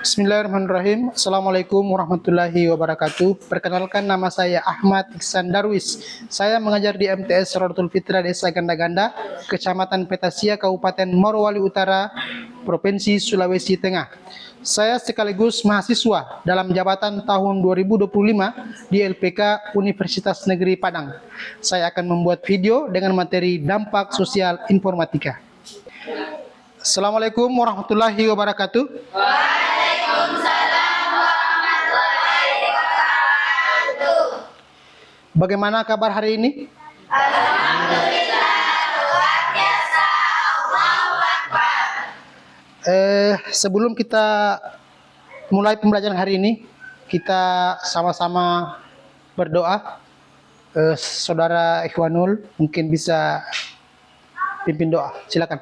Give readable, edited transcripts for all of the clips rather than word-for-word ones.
Bismillahirrahmanirrahim. Assalamualaikum warahmatullahi wabarakatuh. Perkenalkan, nama saya Ahmad Iksan Darwis. Saya mengajar di MTS Rodatul Fitra Desa Ganda-Ganda, Kecamatan Petasia, Kabupaten Morowali Utara, Provinsi Sulawesi Tengah. Saya sekaligus mahasiswa dalam jabatan tahun 2025 di LPK Universitas Negeri Padang. Saya akan membuat video dengan materi dampak sosial informatika. Assalamualaikum warahmatullahi wabarakatuh. Waalaikumsalam warahmatullahi wabarakatuh. Bagaimana kabar hari ini? Alhamdulillah, luar biasa. Allahu Akbar. Sebelum kita mulai pembelajaran hari ini, kita sama-sama berdoa. Saudara Ikhwanul mungkin bisa pimpin doa. Silakan.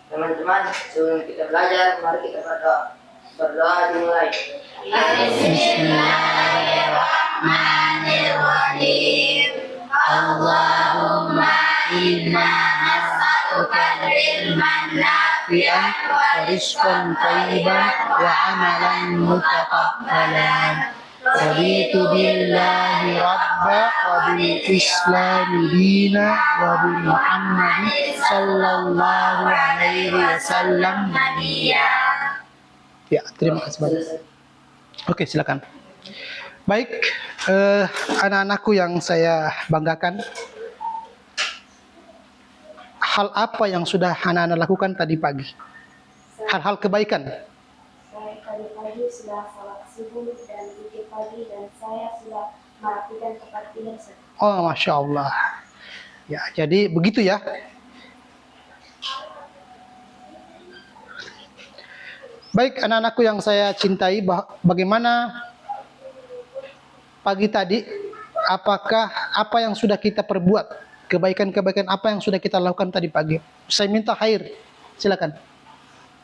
Teman-teman, sebelum kita belajar, mari kita berdoa. Berdoa dimulai. Bismillahirrahmanirrahim. Allahumma inna nas'aluka ilman nafi'an wa rizqan thayyiban wa amalan mutaqabbalan. Raditu billahi rabba wa bil islami dina wa bi Muhammadin sallallahu alaihi wasallam nabiyya. Ya, terima kasih banyak. Oke, silakan. Baik, anak-anakku yang saya banggakan, hal apa yang sudah anak-anak lakukan tadi pagi? Hal-hal kebaikan. Saya tadi pagi sudah sholat subuh dan zikir pagi dan saya sudah merapikan tempat tidur saya. Oh, Masya Allah. Ya, jadi begitu ya. Baik, anak-anakku yang saya cintai, bagaimana pagi tadi? Apakah apa yang sudah kita perbuat? Kebaikan-kebaikan apa yang sudah kita lakukan tadi pagi? Saya minta khair. Silakan.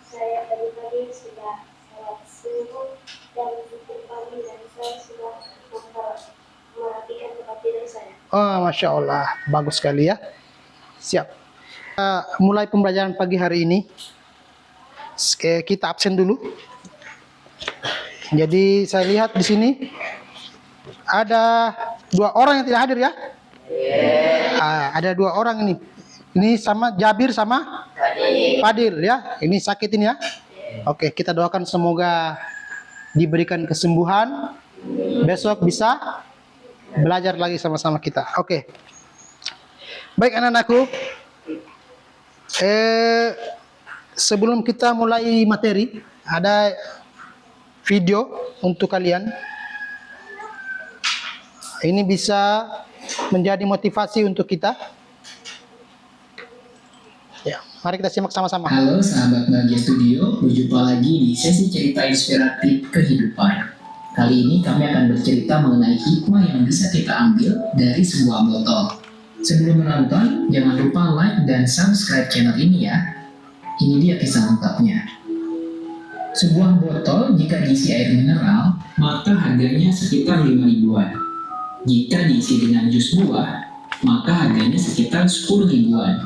Saya tadi pagi sudah sholat subuh dan zikir pagi dan saya sudah merapikan tempat tidur saya. Oh, Masya Allah. Bagus sekali ya. Siap. Mulai pembelajaran pagi hari ini. Kita absen dulu. Jadi saya lihat di sini ada 2 orang yang tidak hadir ya. Ada 2 orang ini. Ini sama Jabir sama Fadil ya. Ini sakit ini ya. Oke, kita doakan semoga diberikan kesembuhan. Besok bisa belajar lagi sama-sama kita. Oke. Baik anak-anakku. Sebelum kita mulai materi, ada video untuk kalian. Ini bisa menjadi motivasi untuk kita. Ya, mari kita simak sama-sama. Halo sahabat Bahagia Studio, berjumpa lagi di sesi cerita inspiratif kehidupan. Kali ini kami akan bercerita mengenai hikmah yang bisa kita ambil dari sebuah botol. Sebelum menonton, jangan lupa like dan subscribe channel ini ya. Ini dia kisah lengkapnya. Sebuah botol jika diisi air mineral, maka harganya sekitar 5 ribuan. Jika diisi dengan jus buah, maka harganya sekitar 10 ribuan.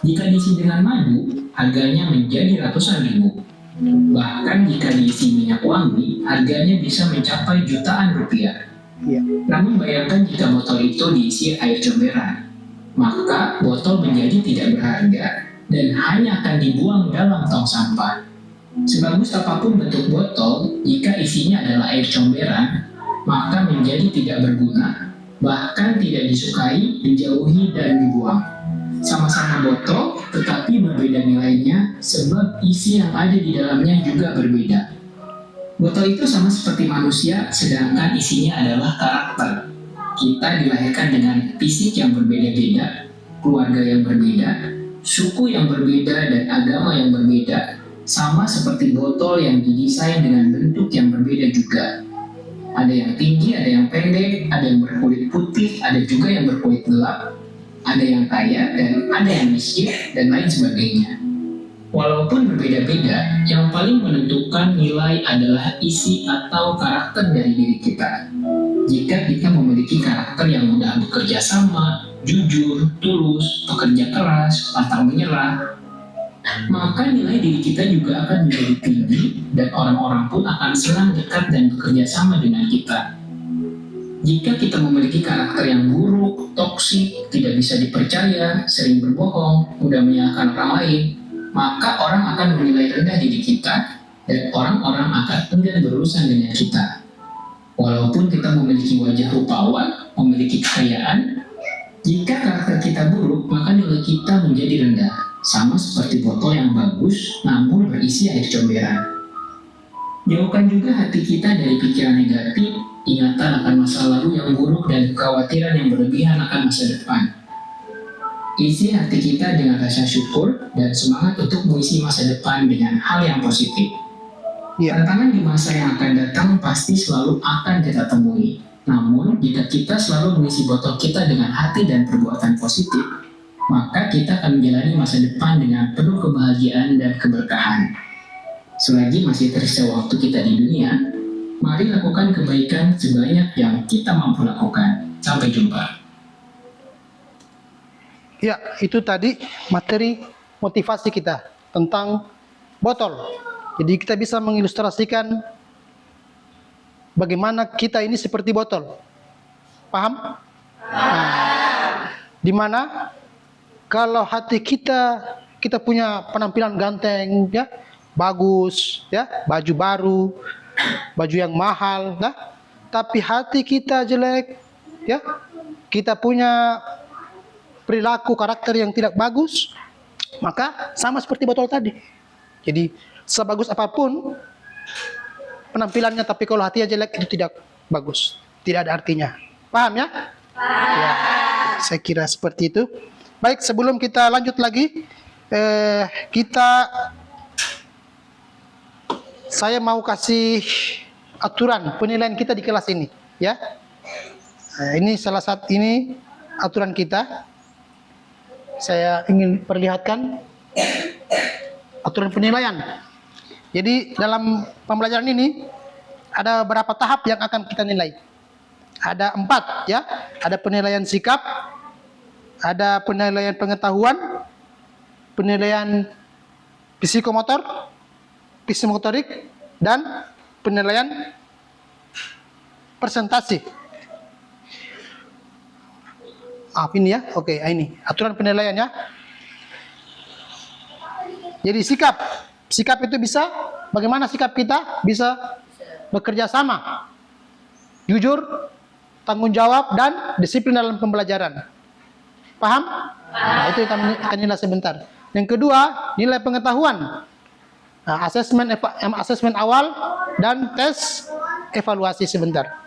Jika diisi dengan madu, harganya menjadi ratusan ribu. Bahkan jika diisi minyak wangi, harganya bisa mencapai jutaan rupiah. Namun bayangkan jika botol itu diisi air comberan, maka botol menjadi tidak berharga dan hanya akan dibuang dalam tong sampah. Sebagus apapun bentuk botol, jika isinya adalah air comberan, maka menjadi tidak berguna, bahkan tidak disukai, dijauhi, dan dibuang. Sama-sama botol, tetapi berbeda nilainya sebab isi yang ada di dalamnya juga berbeda. Botol itu sama seperti manusia, sedangkan isinya adalah karakter. Kita dilahirkan dengan fisik yang berbeda-beda, keluarga yang berbeda, suku yang berbeda, dan agama yang berbeda. Sama seperti botol yang didesain dengan bentuk yang berbeda juga. Ada yang tinggi, ada yang pendek, ada yang berkulit putih, ada juga yang berkulit gelap, ada yang kaya, dan ada yang miskin, dan lain sebagainya. Walaupun berbeda-beda, yang paling menentukan nilai adalah isi atau karakter dari diri kita. Jika kita memiliki karakter yang mudah bekerja sama, jujur, tulus, pekerja keras, pantang menyerah, maka nilai diri kita juga akan menjadi tinggi dan orang-orang pun akan senang dekat dan bekerja sama dengan kita. Jika kita memiliki karakter yang buruk, toksik, tidak bisa dipercaya, sering berbohong, mudah menyalahkan orang lain, maka orang akan menilai rendah diri kita dan orang-orang akan enggan berurusan dengan kita. Walaupun kita memiliki wajah rupawan, memiliki kekayaan, jika karakter kita buruk, maka nilai kita menjadi rendah, sama seperti botol yang bagus namun berisi air comberan. Jauhkan juga hati kita dari pikiran negatif, ingatan akan masa lalu yang buruk dan kekhawatiran yang berlebihan akan masa depan. Isi hati kita dengan rasa syukur dan semangat untuk mengisi masa depan dengan hal yang positif. Tantangan di masa yang akan datang pasti selalu akan kita temui. Namun, jika kita selalu mengisi botol kita dengan hati dan perbuatan positif, maka kita akan menjalani masa depan dengan penuh kebahagiaan dan keberkahan. Selagi masih tersisa waktu kita di dunia, mari lakukan kebaikan sebanyak yang kita mampu lakukan. Sampai jumpa. Ya, itu tadi materi motivasi kita tentang botol. Jadi kita bisa mengilustrasikan bagaimana kita ini seperti botol. Paham? Di mana kalau hati kita punya penampilan ganteng, ya, bagus, ya, baju baru, baju yang mahal, nah, tapi hati kita jelek, ya, kita punya perilaku karakter yang tidak bagus, maka sama seperti botol tadi. Jadi sebagus apapun penampilannya, tapi kalau hatinya jelek itu tidak bagus, tidak ada artinya. Paham ya? Ya, saya kira seperti itu. Baik, sebelum kita lanjut lagi, saya mau kasih aturan penilaian kita di kelas ini, ya. Ini salah satu aturan kita. Saya ingin perlihatkan aturan penilaian. Jadi dalam pembelajaran ini ada berapa tahap yang akan kita nilai? Ada 4, ya. Ada penilaian sikap, ada penilaian pengetahuan, penilaian psikomotorik, dan penilaian presentasi. Ini ya, oke, ini aturan penilaiannya. Jadi sikap itu bisa, bagaimana sikap kita bisa bekerja sama, jujur, tanggung jawab, dan disiplin dalam pembelajaran. Paham? Nah, itu yang akan nilai sebentar. Yang kedua, nilai pengetahuan. Nah, asesmen awal dan tes evaluasi sebentar.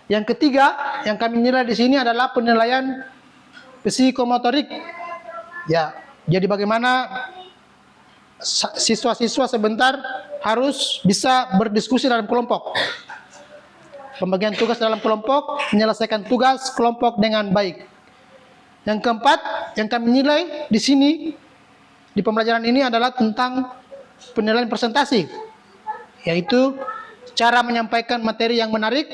Yang ketiga, yang kami nilai di sini adalah penilaian psikomotorik. Ya, jadi bagaimana siswa-siswa sebentar harus bisa berdiskusi dalam kelompok. Pembagian tugas dalam kelompok, menyelesaikan tugas kelompok dengan baik. Yang keempat, yang kami nilai di sini di pembelajaran ini adalah tentang penilaian presentasi, yaitu cara menyampaikan materi yang menarik,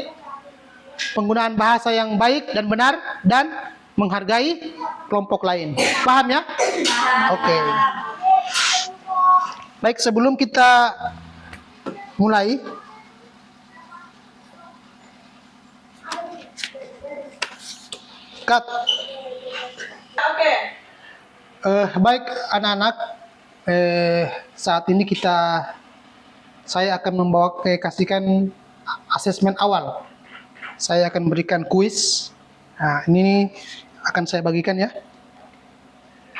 penggunaan bahasa yang baik dan benar, dan menghargai kelompok lain. Paham ya? Oke. Baik, sebelum kita mulai, cut. Baik anak-anak, saat ini saya akan kasihkan asesmen awal. Saya akan berikan kuis. Nah, ini akan saya bagikan ya.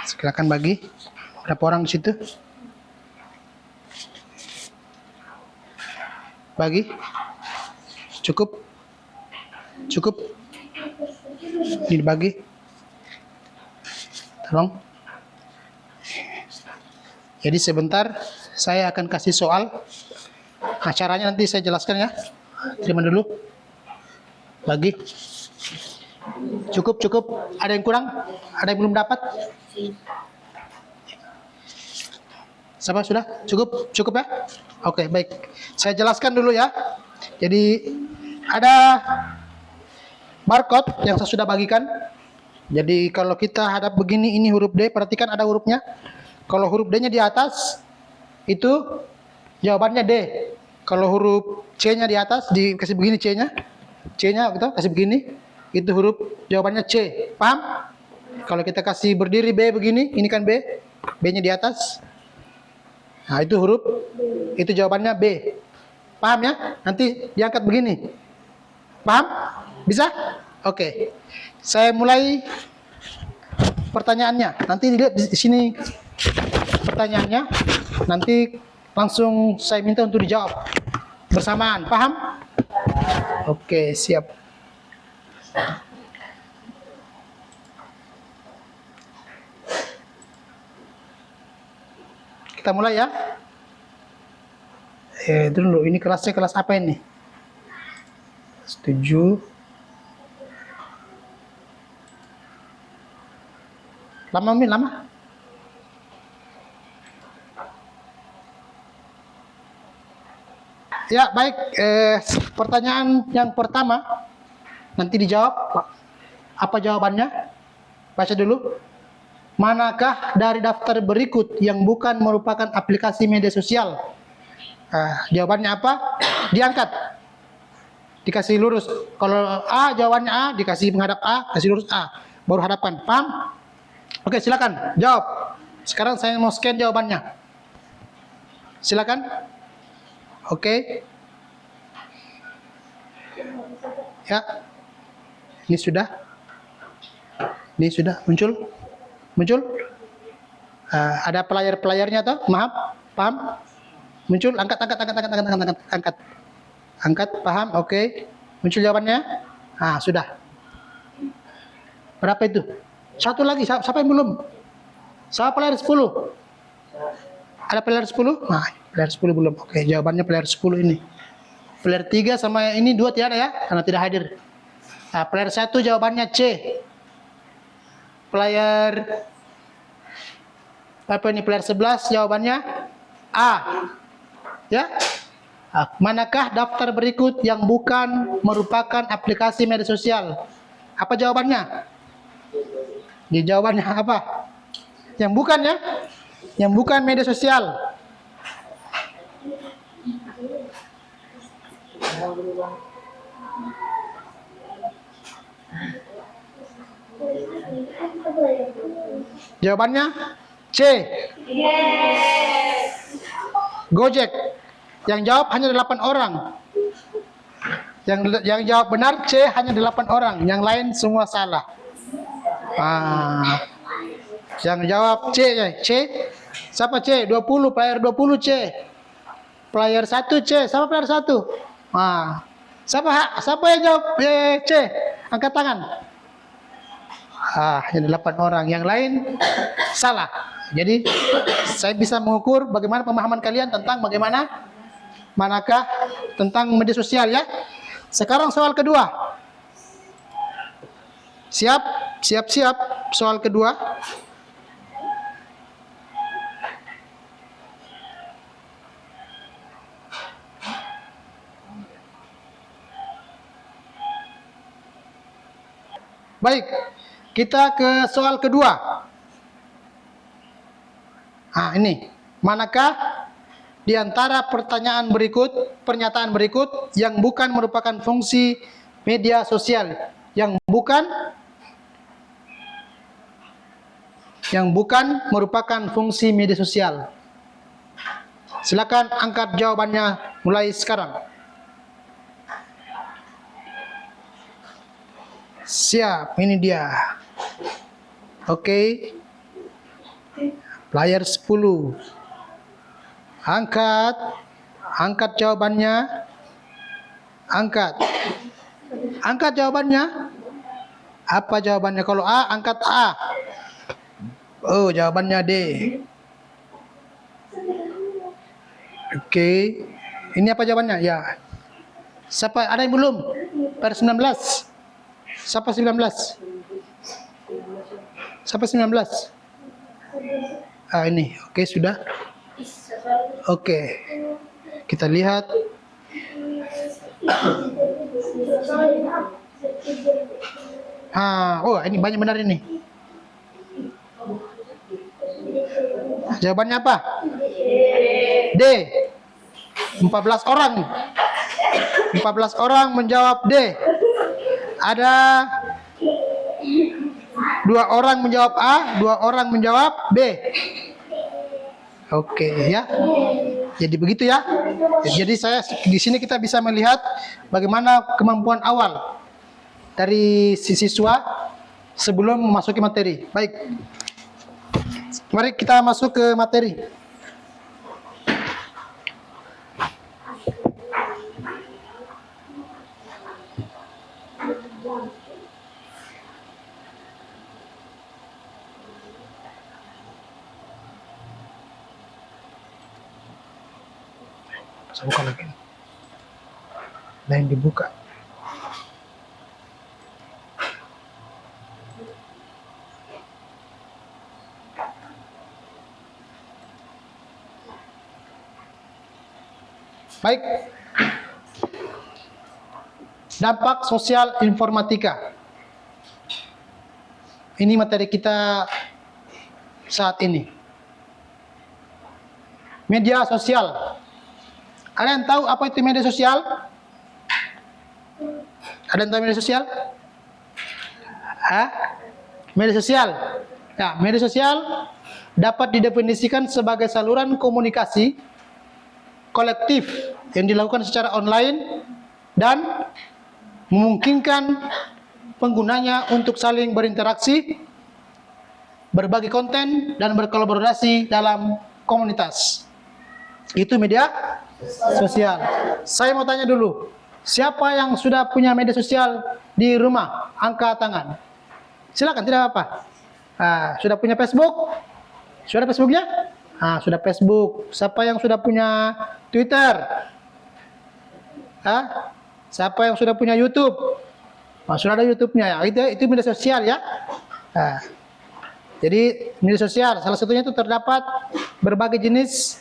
Silakan bagi. Berapa orang di situ? Bagi. Cukup. Ini dibagi. Tolong. Jadi sebentar saya akan kasih soal. Nah, caranya nanti saya jelaskan ya. Terima dulu. Bagi. Cukup. Ada yang kurang? Ada yang belum dapat? Siapa sudah? Cukup ya? Oke, baik. Saya jelaskan dulu ya. Jadi ada barcode yang saya sudah bagikan. Jadi kalau kita hadap begini, ini huruf D, perhatikan ada hurufnya. Kalau huruf D-nya di atas, itu jawabannya D. Kalau huruf C-nya di atas, dikasih begini C-nya. C-nya kita kasih begini, itu huruf jawabannya C. Paham? Kalau kita kasih berdiri B begini, ini kan B. B-nya di atas. Nah, itu huruf, itu jawabannya B. Paham ya? Nanti diangkat begini. Paham? Bisa? Oke. Saya mulai pertanyaannya. Nanti dilihat di sini pertanyaannya. Nanti langsung saya minta untuk dijawab bersamaan. Paham? Oke, siap. Kita mulai ya. Dulu ini kelasnya kelas apa ini? Setuju. Lama Min, lama? Ya, baik. Pertanyaan yang pertama nanti dijawab. Apa jawabannya? Baca dulu. Manakah dari daftar berikut yang bukan merupakan aplikasi media sosial? Jawabannya apa? Diangkat. Dikasih lurus. Kalau A, jawabannya A, dikasih menghadap A, kasih lurus A. Baru hadapkan. Paham? Oke, silakan. Jawab. Sekarang saya mau scan jawabannya. Silakan. Oke. Ya. Ini sudah. Ini sudah muncul. Muncul? Ada pelayar-pelayarnya toh? Maaf, paham? Muncul, angkat. Angkat, paham? Oke. Muncul jawabannya? Sudah. Berapa itu? Satu lagi, siapa yang belum? Siapa pelayar 10? Ada pelayar 10? Pelayar 10 belum. Oke, jawabannya pelayar 10 ini. Pelayar 3 sama ini 2 tidak ada ya, karena tidak hadir. Pelayar 1 jawabannya C. Pelayar apa ini? Pelayar 11 jawabannya A. Ya. Manakah daftar berikut yang bukan merupakan aplikasi media sosial? Apa jawabannya? Di jawabannya apa? Yang bukan ya? Yang bukan media sosial. Jawabannya C. Gojek. Yang jawab hanya 8 orang. Yang jawab benar C hanya 8 orang. Yang lain semua salah. Yang jawab C ya. C. Siapa C? 20, player 20 C. Player 1 C. Siapa player 1? Siapa yang jawab C? Angkat tangan. Yang 8 orang. Yang lain salah. Jadi saya bisa mengukur bagaimana pemahaman kalian tentang bagaimana manakah tentang media sosial ya. Sekarang soal kedua. Siap. Soal kedua. Baik, kita ke soal kedua. Ini. Manakah di antara pernyataan berikut yang bukan merupakan fungsi media sosial? Yang bukan merupakan fungsi media sosial. Silakan angkat jawabannya mulai sekarang. Siap, ini dia. Oke. Player 10. Angkat jawabannya. Angkat jawabannya. Apa jawabannya? Kalau A, angkat A. Oh, jawabannya D. Oke. Ini apa jawabannya? Ya. Siapa ada yang belum? Per 19. Siapa 19? Ini. Oke, sudah. Oke. Kita lihat. Ini banyak benar ini. Jawabannya apa? D. 14 orang. 14 orang menjawab D. Ada 2 orang menjawab A, 2 orang menjawab B. Oke ya. Jadi begitu ya. Jadi di sini kita bisa melihat bagaimana kemampuan awal dari si siswa sebelum memasuki materi. Baik. Mari kita masuk ke materi. Saya buka lagi. Lain dibuka. Baik. Dampak sosial informatika. Ini materi kita saat ini. Media sosial. Kalian tahu apa itu media sosial? Ada yang tahu media sosial? Media sosial. Ya, media sosial dapat didefinisikan sebagai saluran komunikasi kolektif yang dilakukan secara online dan memungkinkan penggunanya untuk saling berinteraksi, berbagi konten, dan berkolaborasi dalam komunitas. Itu media sosial. Saya mau tanya dulu, siapa yang sudah punya media sosial di rumah? Angkat tangan. Silakan, tidak apa-apa. Sudah punya Facebook? Sudah ada Facebooknya? Sudah Facebook. Siapa yang sudah punya Twitter? Siapa yang sudah punya YouTube? Sudah ada YouTube-nya ya. Itu media sosial ya. Jadi media sosial salah satunya itu terdapat berbagai jenis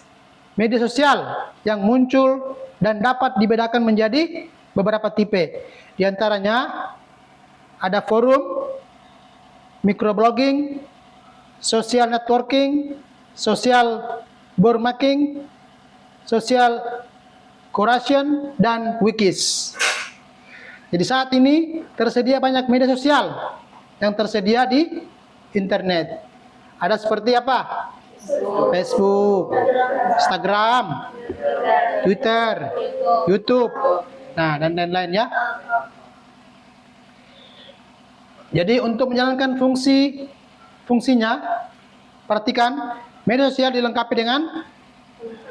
media sosial yang muncul dan dapat dibedakan menjadi beberapa tipe. Di antaranya ada forum, microblogging, social networking, social bookmarking, social curation, dan wikis. Jadi saat ini tersedia banyak media sosial yang tersedia di internet. Ada seperti apa? Facebook, Instagram, Twitter, YouTube, dan lain-lain ya. Jadi untuk menjalankan fungsinya, perhatikan media sosial dilengkapi dengan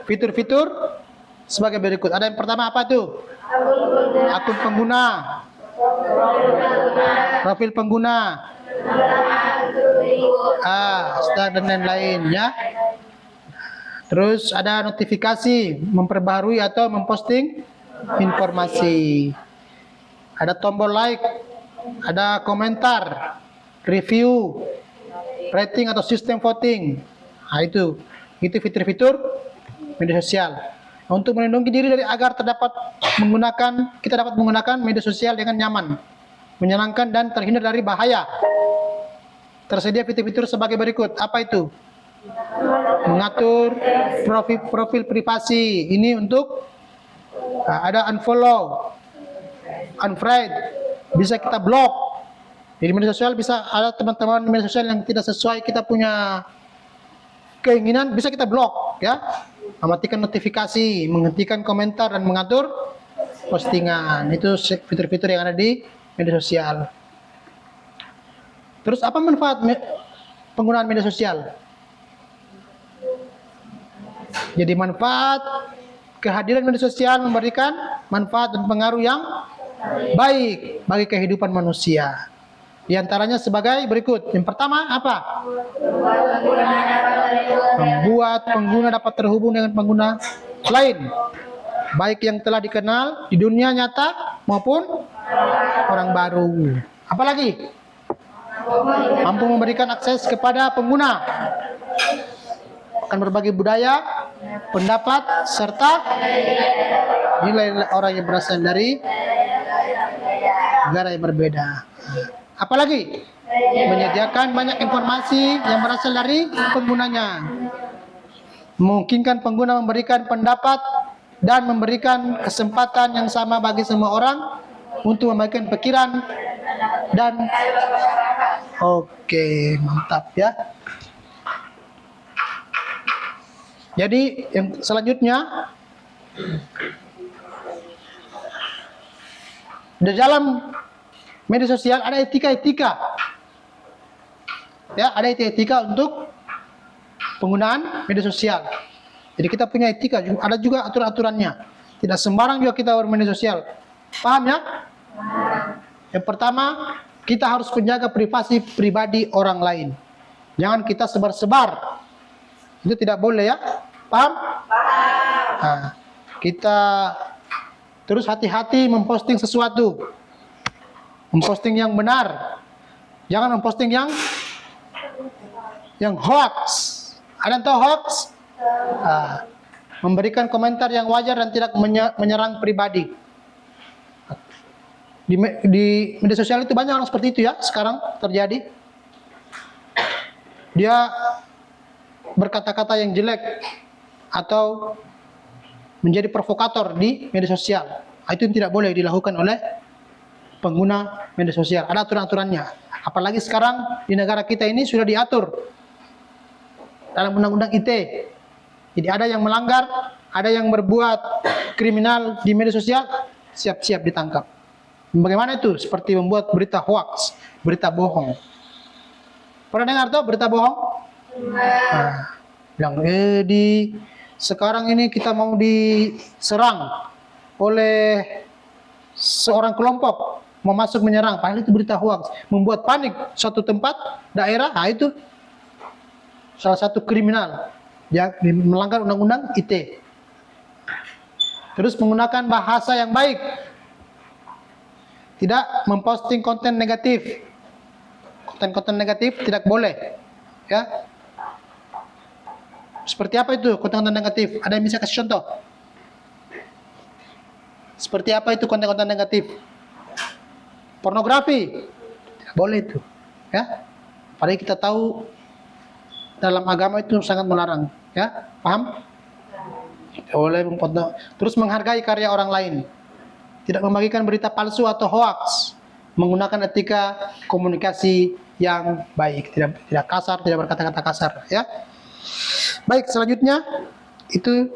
fitur-fitur sebagai berikut. Ada yang pertama apa tuh? Akun pengguna, profil pengguna, dan lain-lain ya. Terus ada notifikasi, memperbaharui atau memposting informasi. Ada tombol like, ada komentar, review, rating atau sistem voting. Itu fitur-fitur media sosial. Untuk melindungi diri dari agar kita dapat menggunakan media sosial dengan nyaman, menyenangkan dan terhindar dari bahaya. Tersedia fitur-fitur sebagai berikut. Apa itu? Mengatur profil privasi. Ini untuk ada unfollow, unfriend, bisa kita blok. Di media sosial bisa ada teman-teman media sosial yang tidak sesuai kita punya keinginan, bisa kita blok ya. Mematikan notifikasi, menghentikan komentar, dan mengatur postingan. Itu fitur-fitur yang ada di media sosial. Terus apa manfaat penggunaan media sosial? Jadi manfaat kehadiran media sosial memberikan manfaat dan pengaruh yang baik bagi kehidupan manusia. Di antaranya sebagai berikut. Yang pertama apa? Membuat pengguna dapat terhubung dengan pengguna lain, baik yang telah dikenal di dunia nyata maupun orang baru. Apalagi? Mampu memberikan akses kepada pengguna, akan berbagi budaya, pendapat, serta nilai orang yang berasal dari negara yang berbeda. Apalagi? Menyediakan banyak informasi yang berasal dari penggunanya. memungkinkan pengguna memberikan pendapat dan memberikan kesempatan yang sama bagi semua orang untuk membagikan pikiran dan oke, mantap ya. Jadi yang selanjutnya di dalam media sosial ada etika-etika. Ya, ada etika untuk penggunaan media sosial. Jadi kita punya etika, ada juga aturan-aturannya. Tidak sembarang juga kita bermedia sosial. Paham ya? Yang pertama, kita harus menjaga privasi pribadi orang lain. Jangan kita sebar-sebar. Itu tidak boleh ya. Paham? Nah, kita terus hati-hati memposting sesuatu. Memposting yang benar. Jangan memposting yang hoax. Ada yang tahu hoax? Memberikan komentar yang wajar dan tidak menyerang pribadi. Di media sosial itu banyak orang seperti itu ya, sekarang terjadi. Dia berkata-kata yang jelek atau menjadi provokator di media sosial. Itu tidak boleh dilakukan oleh pengguna media sosial. Ada aturan-aturannya. Apalagi sekarang di negara kita ini sudah diatur dalam undang-undang ITE. Jadi ada yang melanggar, ada yang berbuat kriminal di media sosial, siap-siap ditangkap. Bagaimana itu? Seperti membuat berita hoax, berita bohong. Pernah dengar tuh berita bohong? Bilang, sekarang ini kita mau diserang oleh seorang kelompok, mau masuk menyerang. Padahal itu berita hoax, membuat panik suatu tempat, daerah. Itu salah satu kriminal, ya, melanggar undang-undang ITE. Terus menggunakan bahasa yang baik, tidak memposting konten negatif. Konten-konten negatif tidak boleh, ya. Seperti apa itu konten-konten negatif? Ada yang bisa kasih contoh? Seperti apa itu konten-konten negatif? Pornografi, tidak boleh itu, ya. Padahal kita tahu dalam agama itu sangat melarang, ya, paham? Tidak boleh memfoto. Terus menghargai karya orang lain, tidak membagikan berita palsu atau hoax, menggunakan etika komunikasi yang baik, tidak kasar, tidak berkata-kata kasar, ya. Baik, selanjutnya itu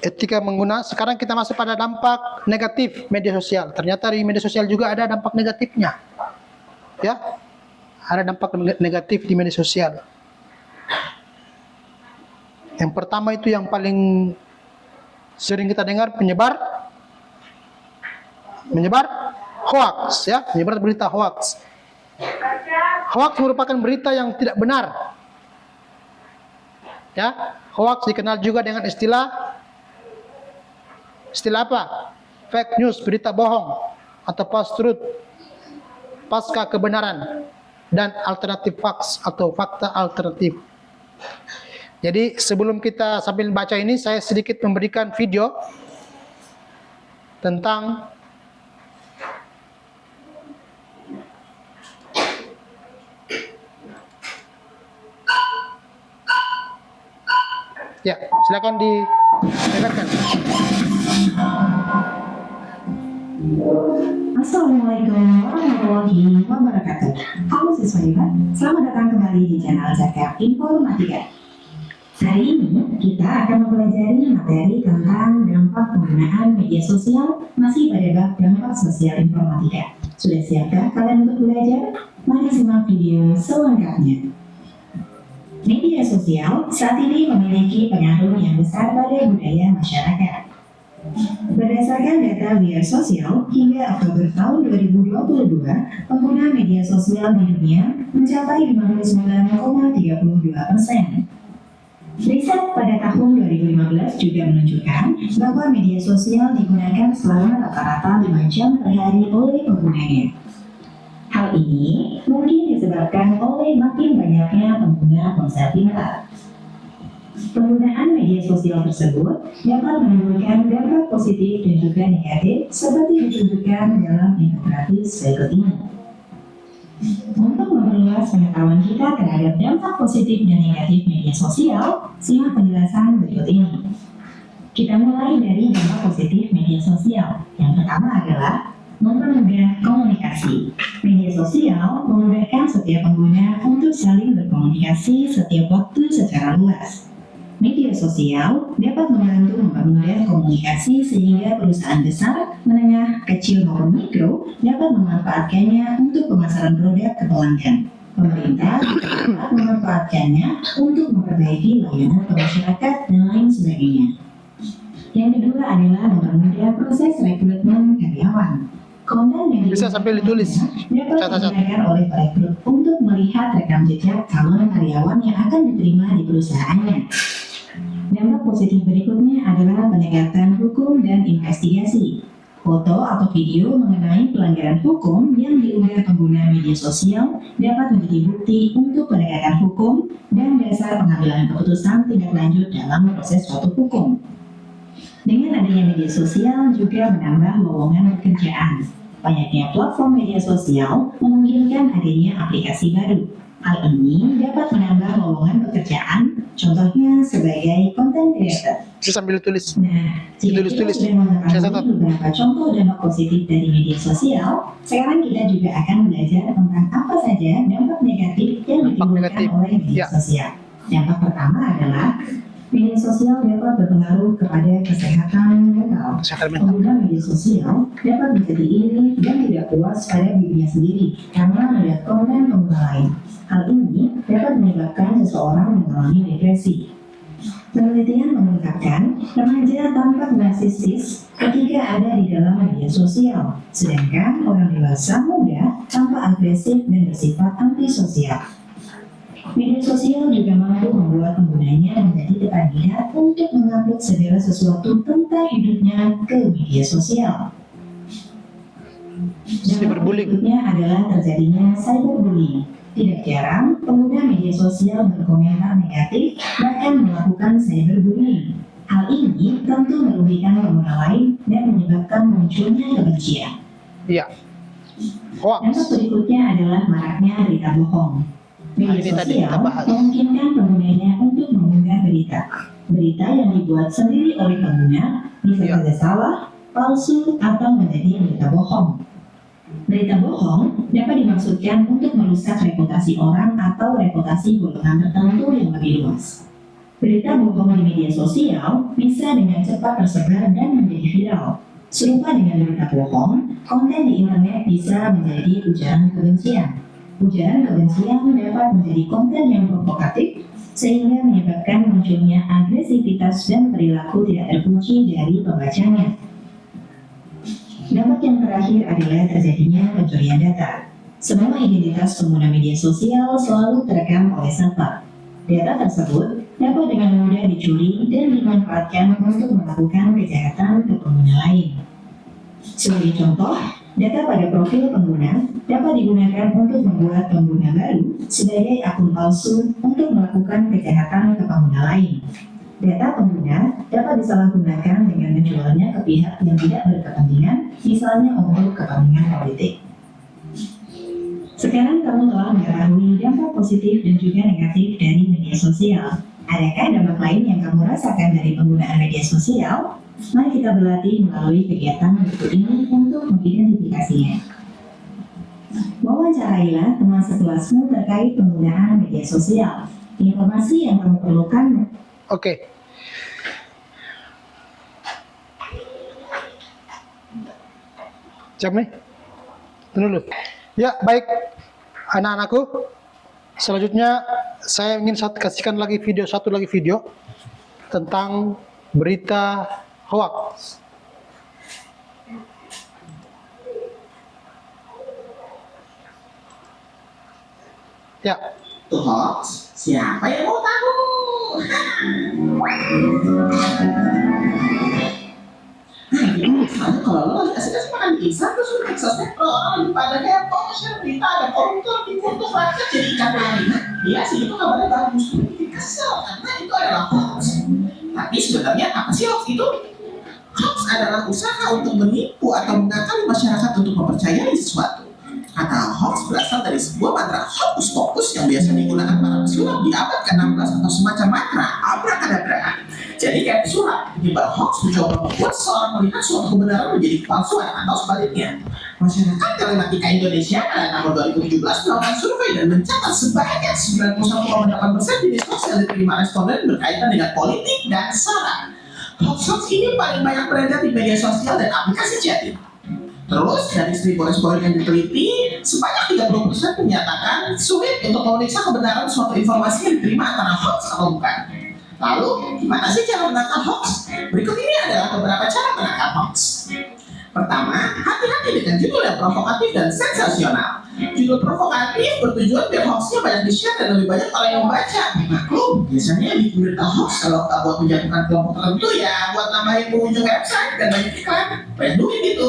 etika mengguna. Sekarang kita masuk pada dampak negatif media sosial. Ternyata di media sosial juga ada dampak negatifnya, ya. Ada dampak negatif di media sosial. Yang pertama itu yang paling sering kita dengar, menyebar hoax, ya, menyebar berita hoax. Hoax merupakan berita yang tidak benar. Ya, hoax dikenal juga dengan istilah apa? Fake news, berita bohong, atau post truth, pasca kebenaran, dan alternatif facts atau fakta alternatif. Jadi sebelum kita sambil baca ini, saya sedikit memberikan video tentang ya, silakan didengarkan. Assalamualaikum warahmatullahi wabarakatuh. Halo siswa hebat, selamat datang kembali di channel Zakap Informatika. Hari ini kita akan mempelajari materi tentang dampak penggunaan media sosial, masih pada bab dampak sosial informatika. Sudah siapkah kalian untuk belajar? Mari simak video selengkapnya. Media sosial saat ini memiliki pengaruh yang besar pada budaya masyarakat. Berdasarkan data We Are Social, hingga Oktober tahun 2022, pengguna media sosial di dunia mencapai 59,32%. Riset pada tahun 2015 juga menunjukkan bahwa media sosial digunakan selama rata-rata 5 jam per hari oleh penggunanya. Hal ini mungkin disebabkan oleh makin banyaknya pengguna ponsel pintar. Penggunaan media sosial tersebut dapat menimbulkan dampak positif dan juga negatif seperti ditunjukkan dalam infografis berikut ini. Untuk memperluas pengetahuan kita terhadap dampak positif dan negatif media sosial, simak penjelasan berikut ini. Kita mulai dari dampak positif media sosial. Yang pertama adalah mempermudah komunikasi. Media sosial memudahkan setiap pengguna untuk saling berkomunikasi setiap waktu secara luas. Media sosial dapat membantu mempermudah komunikasi sehingga perusahaan besar, menengah, kecil maupun mikro dapat memanfaatkannya untuk pemasaran produk ke pelanggan. Pemerintah juga dapat memanfaatkannya untuk memperbaiki layanan ke masyarakat dan lain sebagainya. Yang kedua adalah mempermudah proses rekrutmen karyawan. Konten yang Bisa sambil ditulis. dapat Catat. digunakan oleh perekrut untuk melihat rekam jejak calon karyawan yang akan diterima di perusahaannya. Dampak positif berikutnya adalah pendekatan hukum dan investigasi. Foto atau video mengenai pelanggaran hukum yang diunggah pengguna media sosial dapat menjadi bukti untuk penegakan hukum dan dasar pengambilan keputusan tindak lanjut dalam proses suatu hukum. Dengan adanya media sosial juga menambah lowongan pekerjaan. Banyaknya platform media sosial memungkinkan adanya aplikasi baru. Hal ini dapat menambah lowongan pekerjaan, contohnya sebagai content creator. Bisa sambil tulis. Nah, jika kita Tulis. sudah Saya catat. mengetahui beberapa contoh dampak positif dari media sosial, sekarang kita juga akan belajar tentang apa saja dampak negatif yang ditimbulkan negatif. oleh media Ya. sosial. Dampak pertama adalah media sosial dapat berpengaruh kepada kesehatan mental. Kesehatan mental. Pengguna media sosial dapat menjadi iri dan tidak puas pada dirinya sendiri karena melihat konten pengguna lain. Hal ini dapat menyebabkan seseorang mengalami depresi. Penelitian mengungkapkan remaja tampak narsistis ketika ada di dalam media sosial, sedangkan orang dewasa muda tampak agresif dan bersifat antisosial. Media sosial juga mampu membuat penggunanya menjadi ketagihan untuk mengupload segala sesuatu tentang hidupnya ke media sosial. Dampak Cyberbullying. berikutnya adalah terjadinya cyberbullying. Tidak jarang, pengguna media sosial berkomentar negatif bahkan melakukan cyberbullying. Hal ini tentu merugikan pengguna lain dan menyebabkan munculnya kebencian. Iya. Hoax. Dampak berikutnya adalah maraknya berita bohong. Media Ini tadi sosial kita bahas. memungkinkan penggunanya untuk mengunggah berita. Berita yang dibuat sendiri oleh pengguna bisa Ya. saja salah, palsu, atau menjadi berita bohong. Berita bohong dapat dimaksudkan untuk merusak reputasi orang atau reputasi golongan tertentu yang lebih luas. Berita bohong di media sosial bisa dengan cepat tersebar dan menjadi viral. Serupa dengan berita bohong, konten di internet bisa menjadi ujaran kebencian. Ujaran kebencian dapat menjadi konten yang provokatif sehingga menyebabkan munculnya agresivitas dan perilaku tidak terpuji dari pembacanya. Dampak yang terakhir adalah terjadinya pencurian data. Semua identitas pengguna media sosial selalu terekam oleh server. Data tersebut dapat dengan mudah dicuri dan dimanfaatkan untuk melakukan kejahatan ke pengguna lain. Sebagai contoh, data pada profil pengguna dapat digunakan untuk membuat pengguna baru sebagai akun palsu untuk melakukan kejahatan ke pengguna lain. Data pengguna dapat disalahgunakan dengan menjualnya ke pihak yang tidak berkepentingan, misalnya untuk kepentingan politik. Sekarang kamu telah mengetahui dampak positif dan juga negatif dari media sosial. Adakah dampak lain yang kamu rasakan dari penggunaan media sosial? Mari kita berlatih melalui kegiatan berikut ini untuk mengidentifikasinya. Wawancarailah teman sekelasmu terkait penggunaan media sosial. Informasi yang kamu perlukan Oke. Siap nih? Tunggu dulu. Ya, baik. Anak-anakku, selanjutnya saya ingin kasihkan lagi satu lagi video tentang berita hoax. Ya, Itu hoax? Siapa yang mau tahu? Soalnya kalau lo lagi asik-asik makan pisang terus lo cek sosmed, orang lagi pada depok, terus berita ada koruptor dikutuk rakyat jadi ikan lagi. Iya sih, itu kabarnya bagus, tapi kesel karena itu adalah hoax. Tapi sebenarnya apa sih hoax itu? Hoax adalah usaha untuk menipu atau mengakali masyarakat untuk mempercayai sesuatu. Kata hoax berasal dari sebuah mantra hokus pokus yang biasa digunakan para pesulap di abad ke-16 atau semacam mantra abrakadabra. Jadi kayak pesulap, penyebar hoax mencoba membuat seorang melihat suatu kebenaran menjadi kepalsuan atau sebaliknya. Masyarakat Telematika Indonesia pada tahun 2017 melakukan survei dan mencatat sebanyak 91,8% jenis hoax yang diterima responden berkaitan dengan politik dan sara. Hoax ini paling banyak beredar di media sosial dan aplikasi chatting. Terus, dari 1.000 responden yang diteliti, sebanyak 30% menyatakan sulit untuk memeriksa kebenaran suatu informasi yang diterima antara hoax atau bukan. Lalu, gimana sih cara menangkap hoax? Berikut ini adalah beberapa cara menangkap hoax. Pertama, hati-hati dengan judul yang provokatif dan sensasional. Judul provokatif bertujuan biar hoaxnya banyak di-share dan lebih banyak orang yang membaca. Maklum, biasanya bikin berita hoax kalau nggak buat menjatuhkan kelompok tertentu ya buat nambahin pengunjung website dan banyak iklan. Banyak duit itu.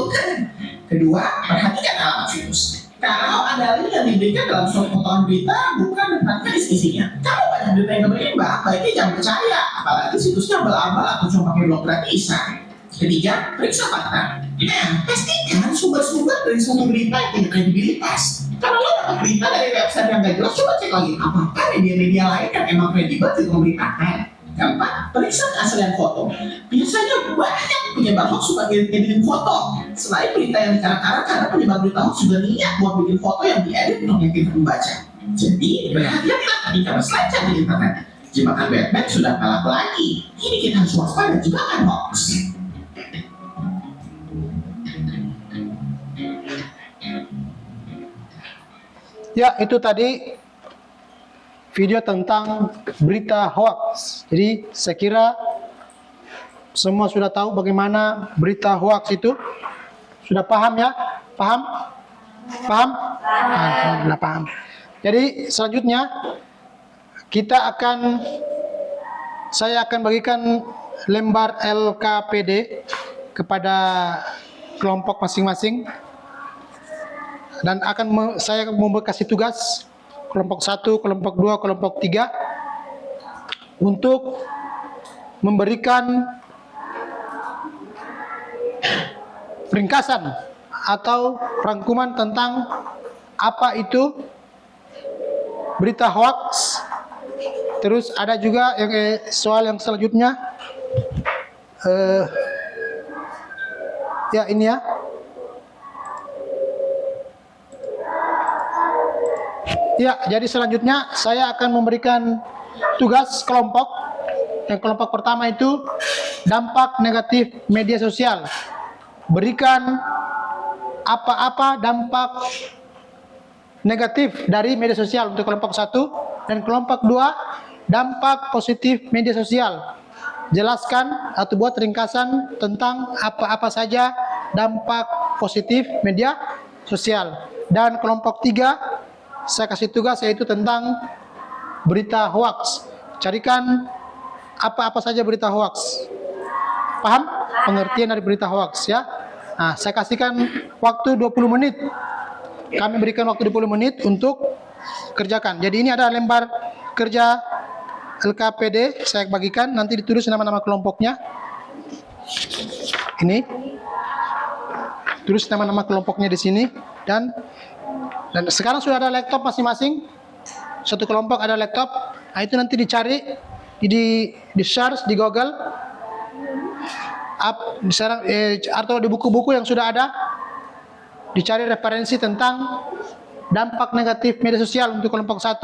Kedua, perhatikan alamat situs. Kalau ada link yang diberikan dalam suatu potongan berita, bukan tentang isinya. Kalau banyak berita yang berimbang, baiknya jangan percaya. Apalagi situsnya abal-abal atau cuma pakai blog gratisan. Ketiga, periksa fakta. Nah, pastikan sumber-sumber dari suatu berita yang punya kredibilitas. Kalau lo dapat berita dari website yang gak jelas, coba cek lagi apakah media-media lain yang emang kredibel juga memberitakan. Keempat, periksa keaslian foto. Biasanya banyak penyebar hoax suka ngedit foto. Selain berita yang dikarang-karang, karena penyebar berita hoax juga niat buat bikin foto yang diedit untuk meyakinkan pembaca. Jadi, berhati-hatilah ketika berselancar di internet. Jebakan Batman sudah kalah lagi. Kini kita harus waspada jebakan hoax. Ya, itu tadi video tentang berita hoax. Jadi saya kira semua sudah tahu bagaimana berita hoax itu. Sudah paham ya? Paham? Paham? Alhamdulillah paham. Jadi selanjutnya saya akan bagikan lembar LKPD kepada kelompok masing-masing. Dan saya mau kasih tugas kelompok 1, kelompok 2, kelompok 3 untuk memberikan ringkasan atau rangkuman tentang apa itu berita hoax. Terus ada juga soal yang selanjutnya, ya ini ya. Ya, jadi selanjutnya saya akan memberikan tugas kelompok. Yang kelompok pertama itu dampak negatif media sosial. Berikan apa-apa dampak negatif dari media sosial untuk kelompok 1, dan kelompok 2 dampak positif media sosial. Jelaskan atau buat ringkasan tentang apa-apa saja dampak positif media sosial. Dan kelompok 3 saya kasih tugas yaitu tentang berita hoax. Carikan apa-apa saja berita hoax. Paham? Pengertian dari berita hoax ya. Nah, saya kasihkan waktu 20 menit. Kami berikan waktu 20 menit untuk kerjakan. Jadi ini ada lembar kerja LKPD, saya bagikan, nanti ditulis nama-nama kelompoknya. Ini. Tulis nama-nama kelompoknya di sini, dan sekarang sudah ada laptop masing-masing. Satu kelompok ada laptop. Nah, itu nanti dicari di search di Google. Atau di buku-buku yang sudah ada. Dicari referensi tentang dampak negatif media sosial untuk kelompok 1.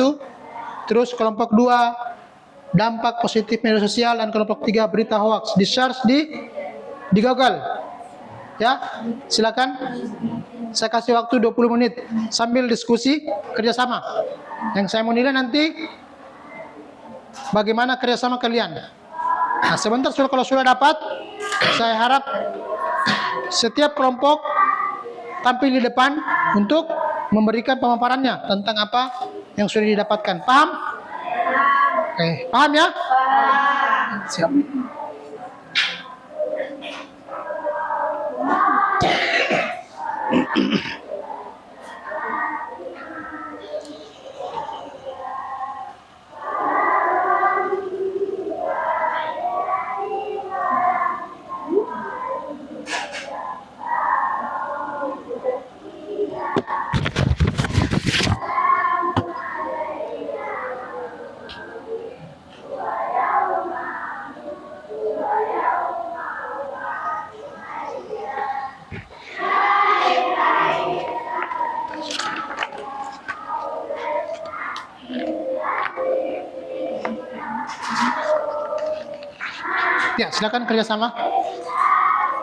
Terus kelompok 2 dampak positif media sosial, dan kelompok 3 berita hoax. Di search di Google. Ya, silakan. Saya kasih waktu 20 menit sambil diskusi kerjasama. Yang saya mau nilai nanti bagaimana kerjasama kalian. Nah, sebentar kalau sudah dapat, saya harap setiap kelompok tampil di depan untuk memberikan pemaparannya tentang apa yang sudah didapatkan. Paham? Oke, paham ya? Siap. Ya, silakan kerjasama.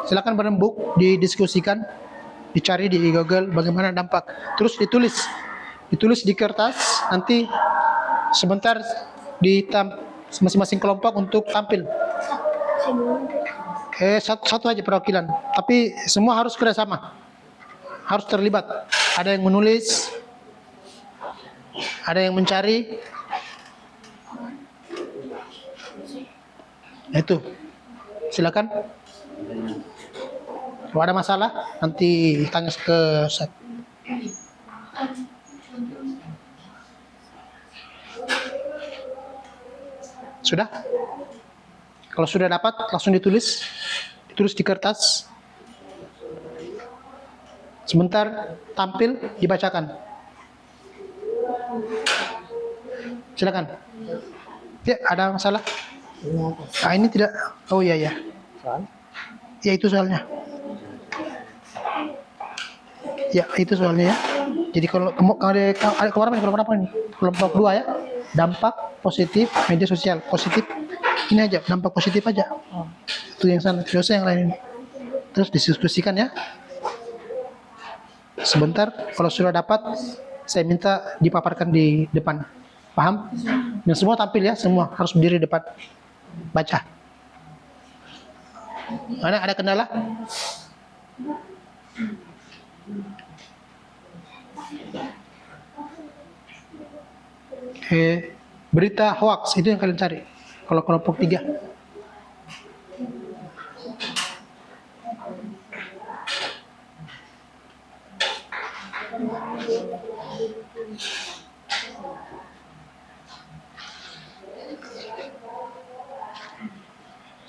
Silakan berembuk, didiskusikan, dicari di Google bagaimana dampak. Terus ditulis di kertas. Nanti sebentar di masing-masing kelompok untuk tampil. Satu aja perwakilan. Tapi semua harus kerjasama, harus terlibat. Ada yang menulis, ada yang mencari. Itu, silakan. Kalau ada masalah nanti tanya ke saya. Sudah? Kalau sudah dapat langsung ditulis di kertas. Sebentar tampil dibacakan. Silakan. Ya, ada masalah? Ini tidak. Oh iya ya. Ya itu soalnya. Ya itu soalnya ya. Jadi kalau ada keluar apa nih? Kelompok 2 ya. Dampak positif media sosial. Positif. Ini aja, dampak positif aja. Itu yang sana, tidak usah yang lain ini. Terus didiskusikan ya. Sebentar, kalau sudah dapat, saya minta dipaparkan di depan. Paham? Dan semua tampil ya, semua harus berdiri di depan. Baca. Ada kendala? Berita hoax itu yang kalian cari. Kalau kelompok 3.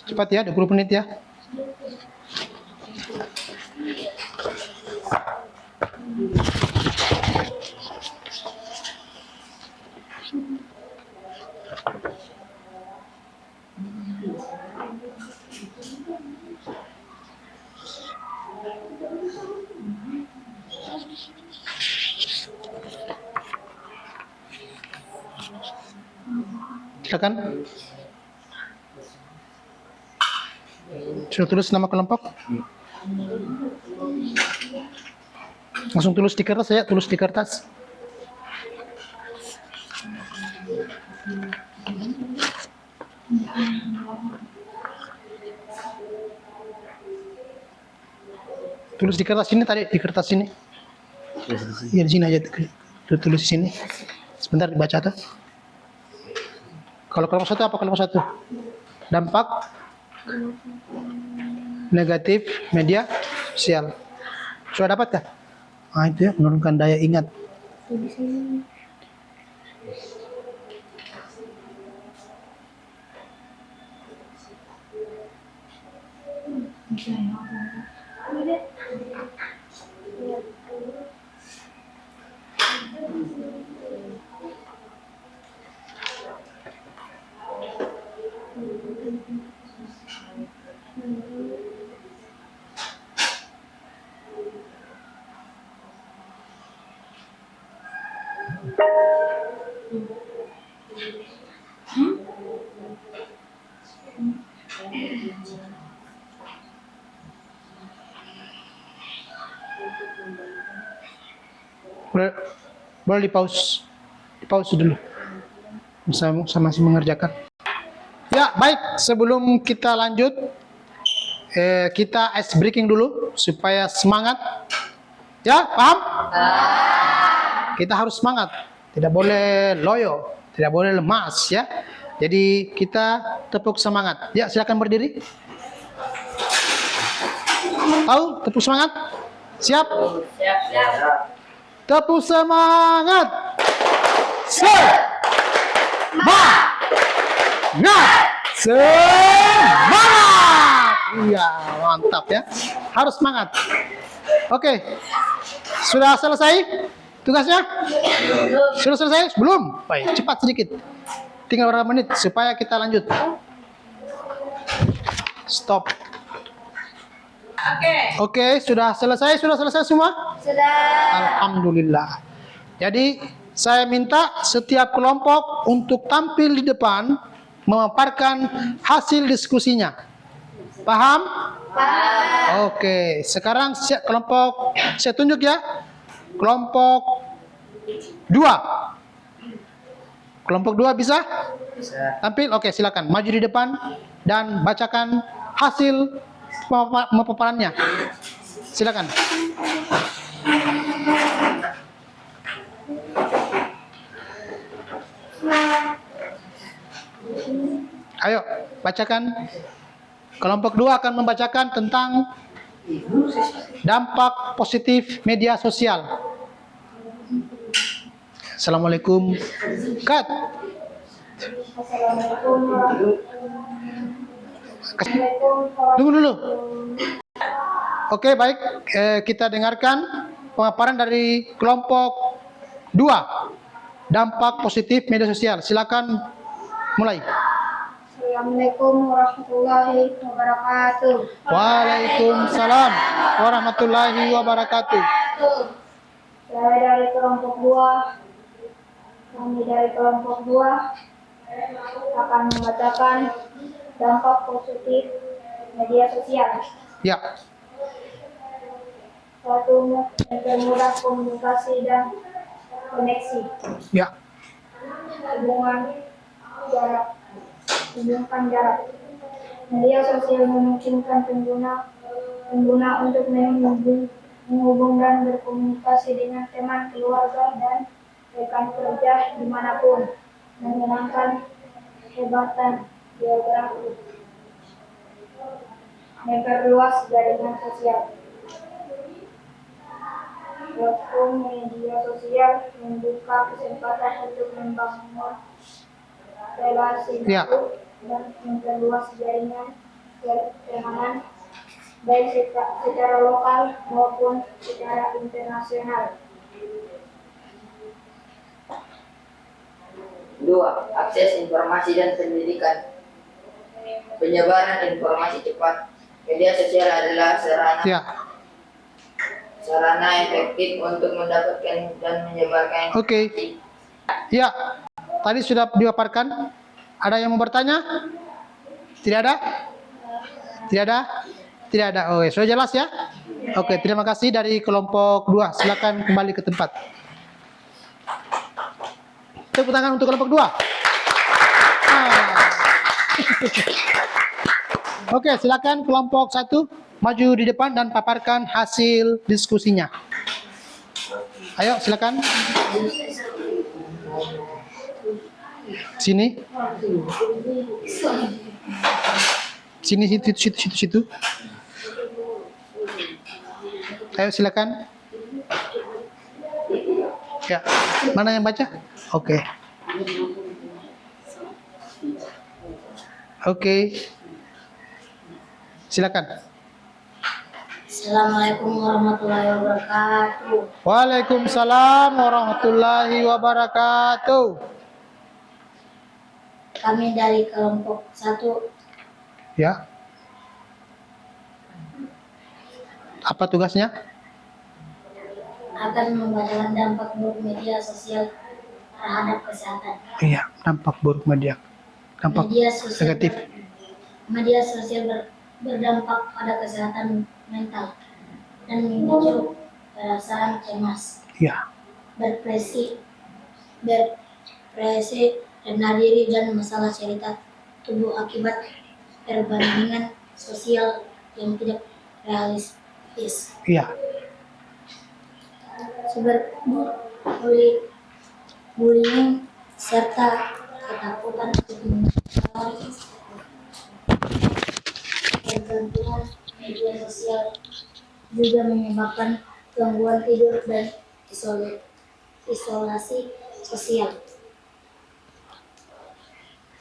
Cepat ya, 20 menit ya. Silakan. Sudah tulis nama kelompok? Langsung tulis di kertas ya, tulis di kertas. Tulis di kertas ini tadi, di kertas ini. Ya di sini aja, tulis di sini. Sebentar dibaca tuh. Kalau kelompok 1 apa kelompok 1? Dampak negatif media sosial. Sudah dapat kah? Nah itu ya, menurunkan daya ingat. Boleh di pause dulu. Saya masih mengerjakan. Ya baik, sebelum kita lanjut, kita ice breaking dulu supaya semangat. Ya paham? Kita harus semangat, tidak boleh loyo, tidak boleh lemas ya. Jadi kita tepuk semangat. Ya silakan berdiri. Tahu tepuk semangat? Siap? Siap. Tepuk semangat. Semangat. Iya, mantap ya. Harus semangat. Oke. Sudah selesai tugasnya? Sudah selesai? Belum? Baik, cepat sedikit. Tinggal berapa menit supaya kita lanjut. Stop. Oke, sudah selesai? Sudah selesai semua? Sudah. Alhamdulillah. Jadi saya minta setiap kelompok untuk tampil di depan memaparkan hasil diskusinya. Paham? Oke, sekarang kelompok saya tunjuk ya. Kelompok 2. Kelompok 2 bisa? Bisa. Tampil? Oke, silakan. Maju di depan dan bacakan hasil pemaparannya. Silakan. Ayo, bacakan. Kelompok 2 akan membacakan tentang dampak positif media sosial. Assalamualaikum. Cut. Assalamualaikum Tunggu dulu. Oke, baik. Kita dengarkan pemaparan dari kelompok 2. Dampak positif media sosial. Silakan mulai. Assalamualaikum warahmatullahi wabarakatuh. Waalaikumsalam warahmatullahi wabarakatuh. Saya dari kelompok 2. Kami dari kelompok 2 akan membacakan dampak positif media sosial. Ya, 1. Mempermudah komunikasi dan koneksi. ya, Hubungkan jarak. Media sosial memungkinkan pengguna untuk menghubung dan berkomunikasi dengan teman, keluarga, dan rekan kerja dimanapun, menghilangkan kehebatan geografi, memperluas jaringan sosial. Platform media sosial membuka kesempatan untuk membangun relasi Ya. baru dan memperluas jaringan pertemanan baik secara lokal maupun secara internasional. 2. Akses informasi dan pendidikan. Penyebaran informasi cepat. Media sosial adalah ya. sarana efektif untuk mendapatkan dan menyebarkan Oke. Ya, tadi sudah dipaparkan. Ada yang mau bertanya? Tidak ada? Tidak ada? Tidak ada. Oke, sudah jelas ya? Oke, terima kasih dari kelompok 2. Silakan kembali ke tempat. Tepuk tangan untuk kelompok 2. Oke, silakan kelompok 1 maju di depan dan paparkan hasil diskusinya. Ayo, silakan. Sini. Sini, situ. Ayo, silakan. Ya, mana yang baca? Oke. Oke. Silakan. Assalamualaikum warahmatullahi wabarakatuh. Waalaikumsalam warahmatullahi wabarakatuh. Kami dari kelompok 1 Ya. Apa tugasnya? akan membacakan dampak buruk media sosial terhadap kesehatan. Iya, dampak buruk media. Dampak Media sosial negatif. Media sosial berdampak pada kesehatan mental dan memicu perasaan cemas, Iya. depresi, rendah diri, dan masalah cerita tubuh akibat perbandingan sosial yang tidak realistis. Iya. Bullying serta ketakutan untuk mengetahui ketergantungan media sosial juga menyebabkan gangguan tidur dan isolasi sosial.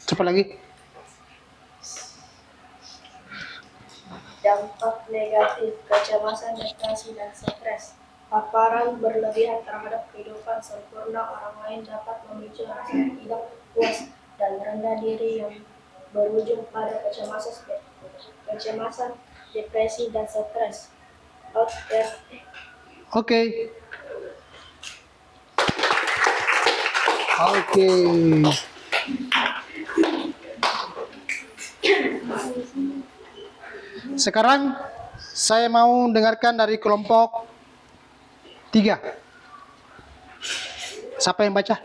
Cepat lagi. Dampak negatif kecemasan, depresi, dan stres. Paparan berlebihan terhadap kehidupan sempurna orang lain dapat memicu rasa tidak puas dan rendah diri yang berujung pada kecemasan, depresi, dan stres. Oke. Oke. Sekarang saya mau dengarkan dari kelompok 3. Siapa yang baca?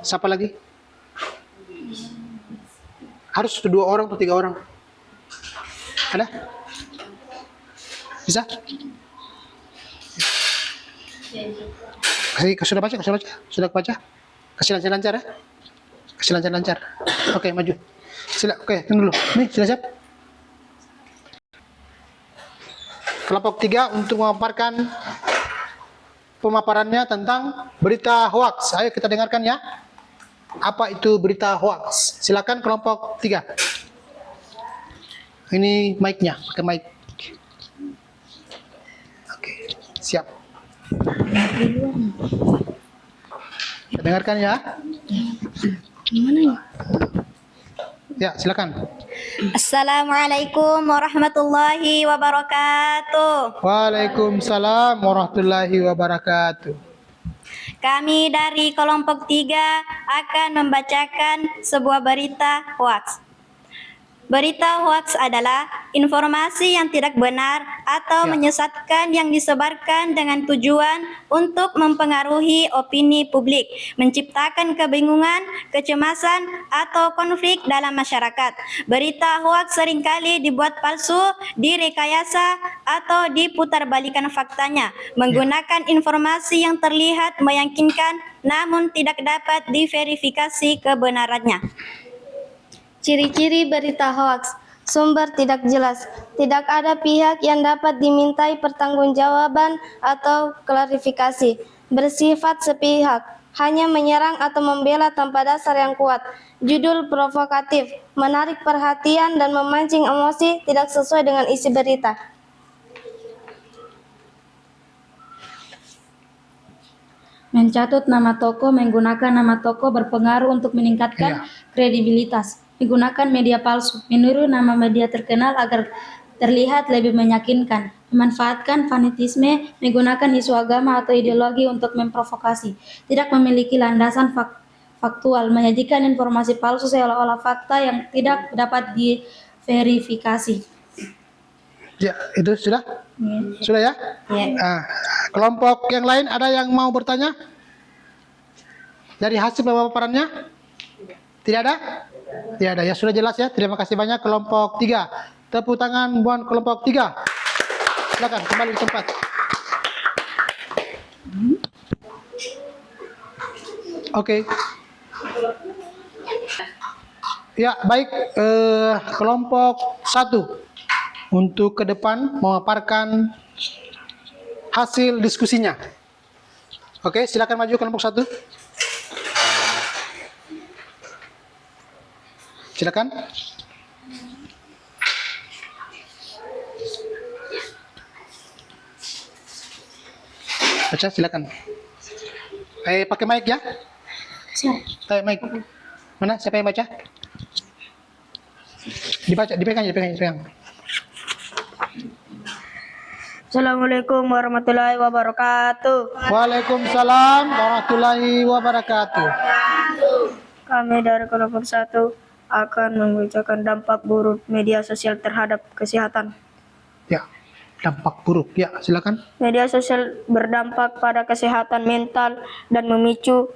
Siapa lagi? Harus 2 orang atau 3 orang? Ada? Bisa? Sudah baca? Sudah baca? Kasih lancar-lancar ya? Kasih lancar-lancar. Oke, maju. Oke, tunggu dulu. Nih, sudah siap? Kelompok 3 untuk memaparkan pemaparannya tentang berita hoax. Ayo kita dengarkan ya. Apa itu berita hoax? Silakan kelompok 3. Ini mic-nya, pakai mic. Oke, siap. Kita dengarkan ya. Ya, silakan. Assalamualaikum warahmatullahi wabarakatuh. Waalaikumsalam warahmatullahi wabarakatuh. Kami dari kelompok 3 akan membacakan sebuah berita hoaks. Berita hoaks adalah informasi yang tidak benar atau Ya. menyesatkan yang disebarkan dengan tujuan untuk mempengaruhi opini publik, menciptakan kebingungan, kecemasan, atau konflik dalam masyarakat. Berita hoaks seringkali dibuat palsu, direkayasa, atau diputarbalikan faktanya, menggunakan informasi yang terlihat meyakinkan namun tidak dapat diverifikasi kebenarannya. Ciri-ciri berita hoaks: sumber tidak jelas, tidak ada pihak yang dapat dimintai pertanggungjawaban atau klarifikasi, bersifat sepihak, hanya menyerang atau membela tanpa dasar yang kuat, judul provokatif, menarik perhatian dan memancing emosi, tidak sesuai dengan isi berita. Mencatut nama toko, menggunakan nama toko berpengaruh untuk meningkatkan kredibilitas. Menggunakan media palsu, meniru nama media terkenal agar terlihat lebih meyakinkan. Memanfaatkan fanatisme, menggunakan isu agama atau ideologi untuk memprovokasi. Tidak memiliki landasan faktual, menyajikan informasi palsu seolah-olah fakta yang tidak dapat diverifikasi. Ya, itu sudah? Sudah ya? Ah, kelompok yang lain ada yang mau bertanya? Dari hasil pemaparannya? Tidak ada? Tidak ada. Ya, sudah jelas ya. Terima kasih banyak kelompok 3. Tepuk tangan buat kelompok 3. Silakan kembali ke tempat. Oke. Ya, baik. Kelompok 1 untuk ke depan memaparkan hasil diskusinya. Oke, silakan maju kelompok 1. Silakan. Baca, silakan. Pakai mic ya? Pakai mic. Mana? Siapa yang baca? Dibaca, dipegang. Assalamualaikum warahmatullahi wabarakatuh. Waalaikumsalam warahmatullahi wabarakatuh. Kami dari kelompok 1 akan membacakan dampak buruk media sosial terhadap kesehatan. Ya, dampak buruk. Ya, silakan. Media sosial berdampak pada kesehatan mental dan memicu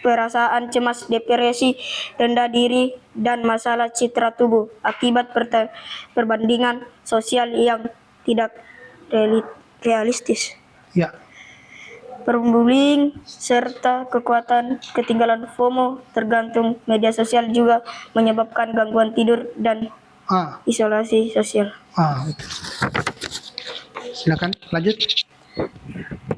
perasaan cemas, depresi, rendah diri, dan masalah citra tubuh akibat perbandingan sosial yang tidak realistis. Ya, Perbullying serta kekuatan ketinggalan FOMO tergantung media sosial juga menyebabkan gangguan tidur dan isolasi sosial. Silakan lanjut.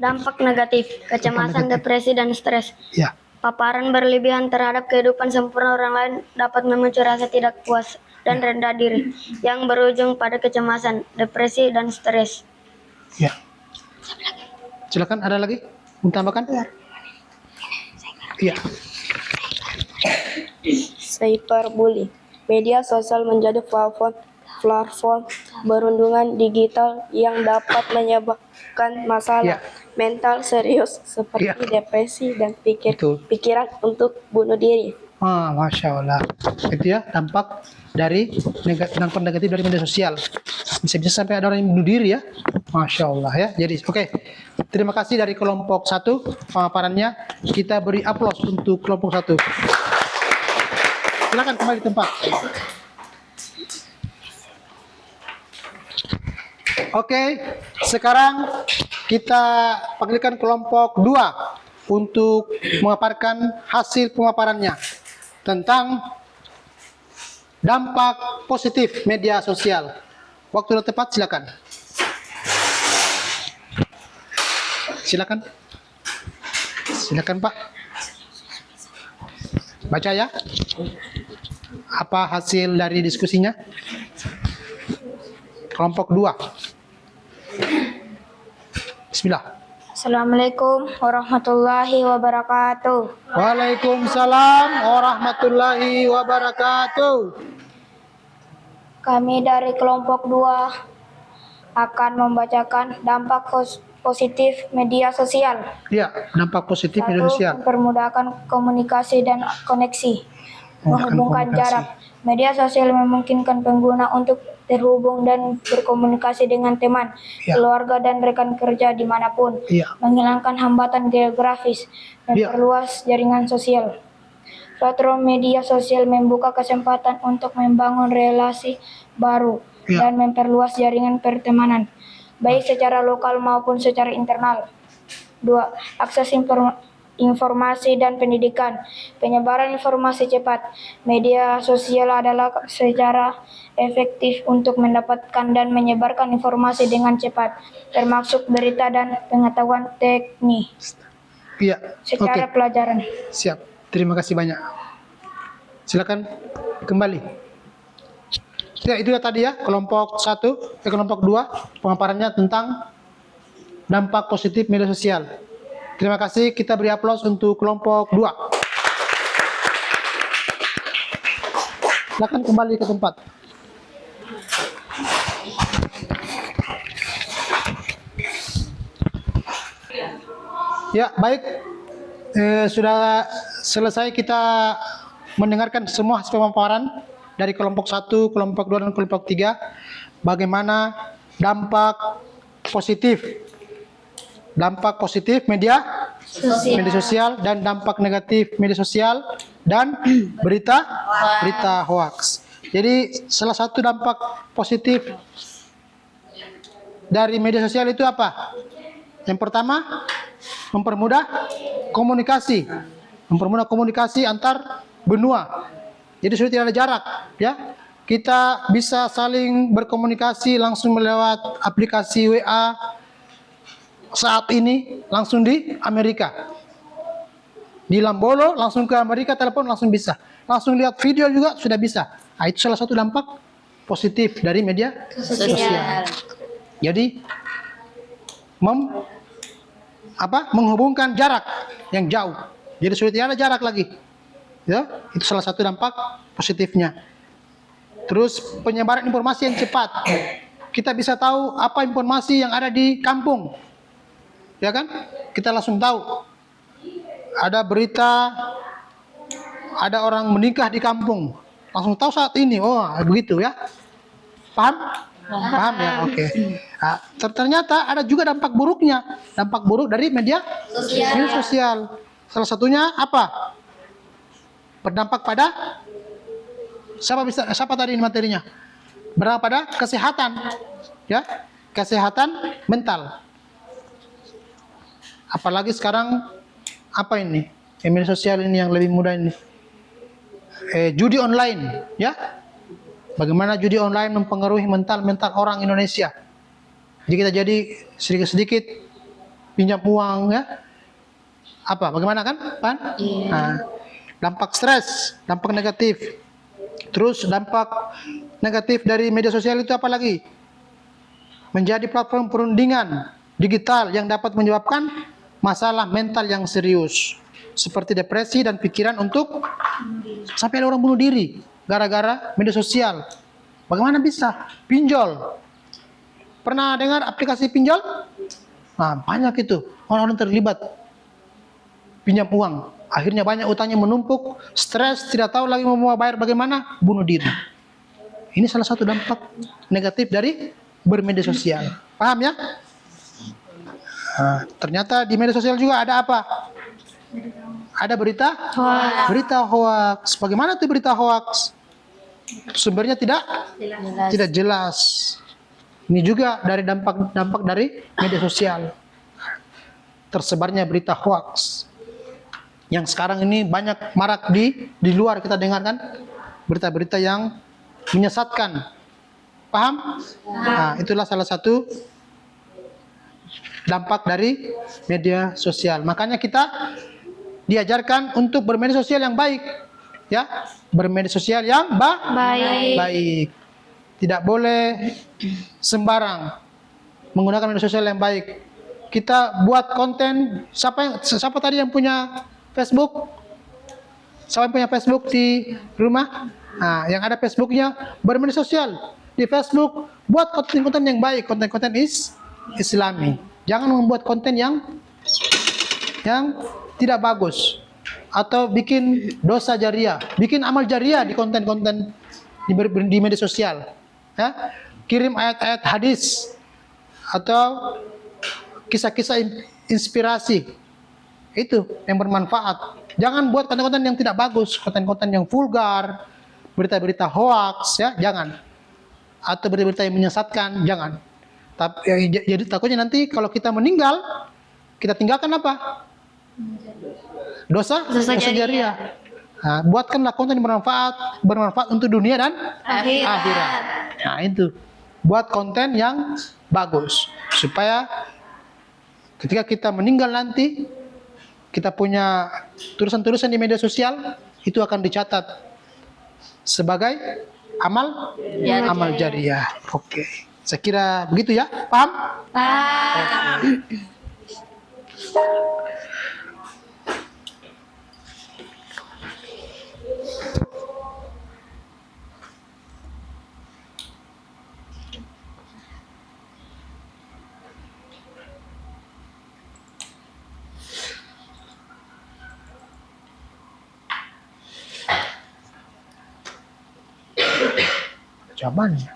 Dampak negatif, kecemasan, depresi, dan stres. Ya, Paparan berlebihan terhadap kehidupan sempurna orang lain dapat memicu rasa tidak puas dan rendah diri yang berujung pada kecemasan, depresi, dan stres. ya. Silakan, ada lagi? Mau tambahkan? Iya. Cyberbullying. Media sosial menjadi platform perundungan digital yang dapat menyebabkan masalah mental serius seperti depresi dan pikiran untuk bunuh diri. Masya Allah. Itu ya dampak dampak negatif dari media sosial. Bisa-bisa sampai ada orang yang bunuh diri ya. Masya Allah ya. Jadi oke. Terima kasih dari kelompok 1 pemaparannya. Kita beri aplaus untuk kelompok 1. Silakan kembali di tempat. Oke, sekarang kita panggilkan kelompok 2 untuk memaparkan hasil pemaparannya tentang dampak positif media sosial. Waktu dan tempat silakan. Silakan Pak. Baca ya. Apa hasil dari diskusinya? Kelompok 2. Bismillah. Assalamualaikum warahmatullahi wabarakatuh. Waalaikumsalam warahmatullahi wabarakatuh. Kami dari kelompok 2 akan membacakan dampak positif media sosial. Ya, dampak positif media 1. sosial. Mempermudahkan komunikasi dan koneksi. Menghubungkan komunikasi. jarak. Media sosial memungkinkan pengguna untuk terhubung dan berkomunikasi dengan teman, Ya. keluarga, dan rekan kerja dimanapun. Ya. Menghilangkan hambatan geografis. Ya. Memperluas jaringan sosial. Platform media sosial membuka kesempatan untuk membangun relasi baru Ya. dan memperluas jaringan pertemanan, baik secara lokal maupun secara internal. 2. Akses informasi dan pendidikan. Penyebaran informasi cepat. Media sosial adalah secara efektif untuk mendapatkan dan menyebarkan informasi dengan cepat, termasuk berita dan pengetahuan teknis Iya. secara Oke. pelajaran. Siap. Terima kasih banyak. Silakan kembali. Ya, itu ya tadi ya kelompok 2 pemaparannya tentang dampak positif media sosial. Terima kasih, kita beri aplaus untuk kelompok 2. Silakan kembali ke tempat. Ya, baik. Sudah selesai kita mendengarkan semua hasil pemaparan dari kelompok 1, kelompok 2, dan kelompok 3. Bagaimana dampak positif media sosial dan dampak negatif media sosial dan berita hoax. Jadi salah satu dampak positif dari media sosial itu apa? Yang pertama, mempermudah komunikasi antar benua. Jadi sudah tidak ada jarak, ya. Kita bisa saling berkomunikasi langsung melewat aplikasi WA. Saat ini langsung di Amerika, di Lambolo langsung ke Amerika, telepon langsung bisa, langsung lihat video juga sudah bisa. Nah, itu salah satu dampak positif dari media sosial. Jadi menghubungkan jarak yang jauh. Jadi sudah tidak ada jarak lagi. Ya, itu salah satu dampak positifnya. Terus penyebaran informasi yang cepat. Kita bisa tahu apa informasi yang ada di kampung. Ya kan? Kita langsung tahu. Ada berita, ada orang menikah di kampung. Langsung tahu saat ini. Oh, begitu ya. Paham? Paham ya? Oke. Nah, ternyata ada juga dampak buruknya. Dampak buruk dari media sosial. Salah satunya apa? Berdampak pada siapa tadi materinya? Berdampak pada kesehatan. Ya, kesehatan mental. Apalagi sekarang apa ini? Media sosial ini yang lebih mudah ini. Judi online, ya. Bagaimana judi online mempengaruhi mental orang Indonesia. Jadi kita jadi sedikit-sedikit pinjam uang, ya. Bagaimana kan? Nah, dampak stres, dampak negatif. Terus dampak negatif dari media sosial itu apa lagi? Menjadi platform perundingan digital yang dapat menyebabkan masalah mental yang serius, seperti depresi dan pikiran untuk sampai ada orang bunuh diri gara-gara media sosial. Bagaimana bisa? Pinjol. Pernah dengar aplikasi pinjol? Nah, banyak itu orang-orang terlibat pinjam uang. Akhirnya banyak utangnya menumpuk, stres, tidak tahu lagi mau bayar bagaimana, bunuh diri. Ini salah satu dampak negatif dari bermedia sosial. Paham ya? Nah, ternyata di media sosial juga ada apa? Ada berita hoax. Berita hoax. Bagaimana tuh berita hoax? Sumbernya tidak jelas. Ini juga dari dampak dari media sosial. Tersebarnya berita hoax. Yang sekarang ini banyak marak di luar kita dengarkan berita-berita yang menyesatkan. Paham? Nah, itulah salah satu dampak dari media sosial. Makanya kita diajarkan untuk bermedia sosial yang baik, ya, bermedia sosial yang baik. Tidak boleh sembarang menggunakan media sosial yang baik. Kita buat konten. Siapa tadi yang punya Facebook? Siapa yang punya Facebook di rumah? Nah, yang ada Facebooknya bermedia sosial di Facebook, buat konten-konten yang baik, konten-konten Islami. Jangan membuat konten yang tidak bagus atau bikin dosa jariah, bikin amal jariah di konten-konten di media sosial. Ya, kirim ayat-ayat hadis atau kisah-kisah inspirasi itu yang bermanfaat. Jangan buat konten-konten yang tidak bagus, konten-konten yang vulgar, berita-berita hoax, ya, jangan. Atau berita-berita yang menyesatkan, jangan. Tapi jadi takutnya nanti kalau kita meninggal, kita tinggalkan apa? Dosa jariah. Nah, buatkanlah konten yang bermanfaat untuk dunia dan akhirat. Nah, itu. Buat konten yang bagus supaya ketika kita meninggal nanti, kita punya tulisan-tulisan di media sosial itu akan dicatat sebagai amal jariah. Oke. Saya kira begitu ya, paham? Paham. Jawabannya.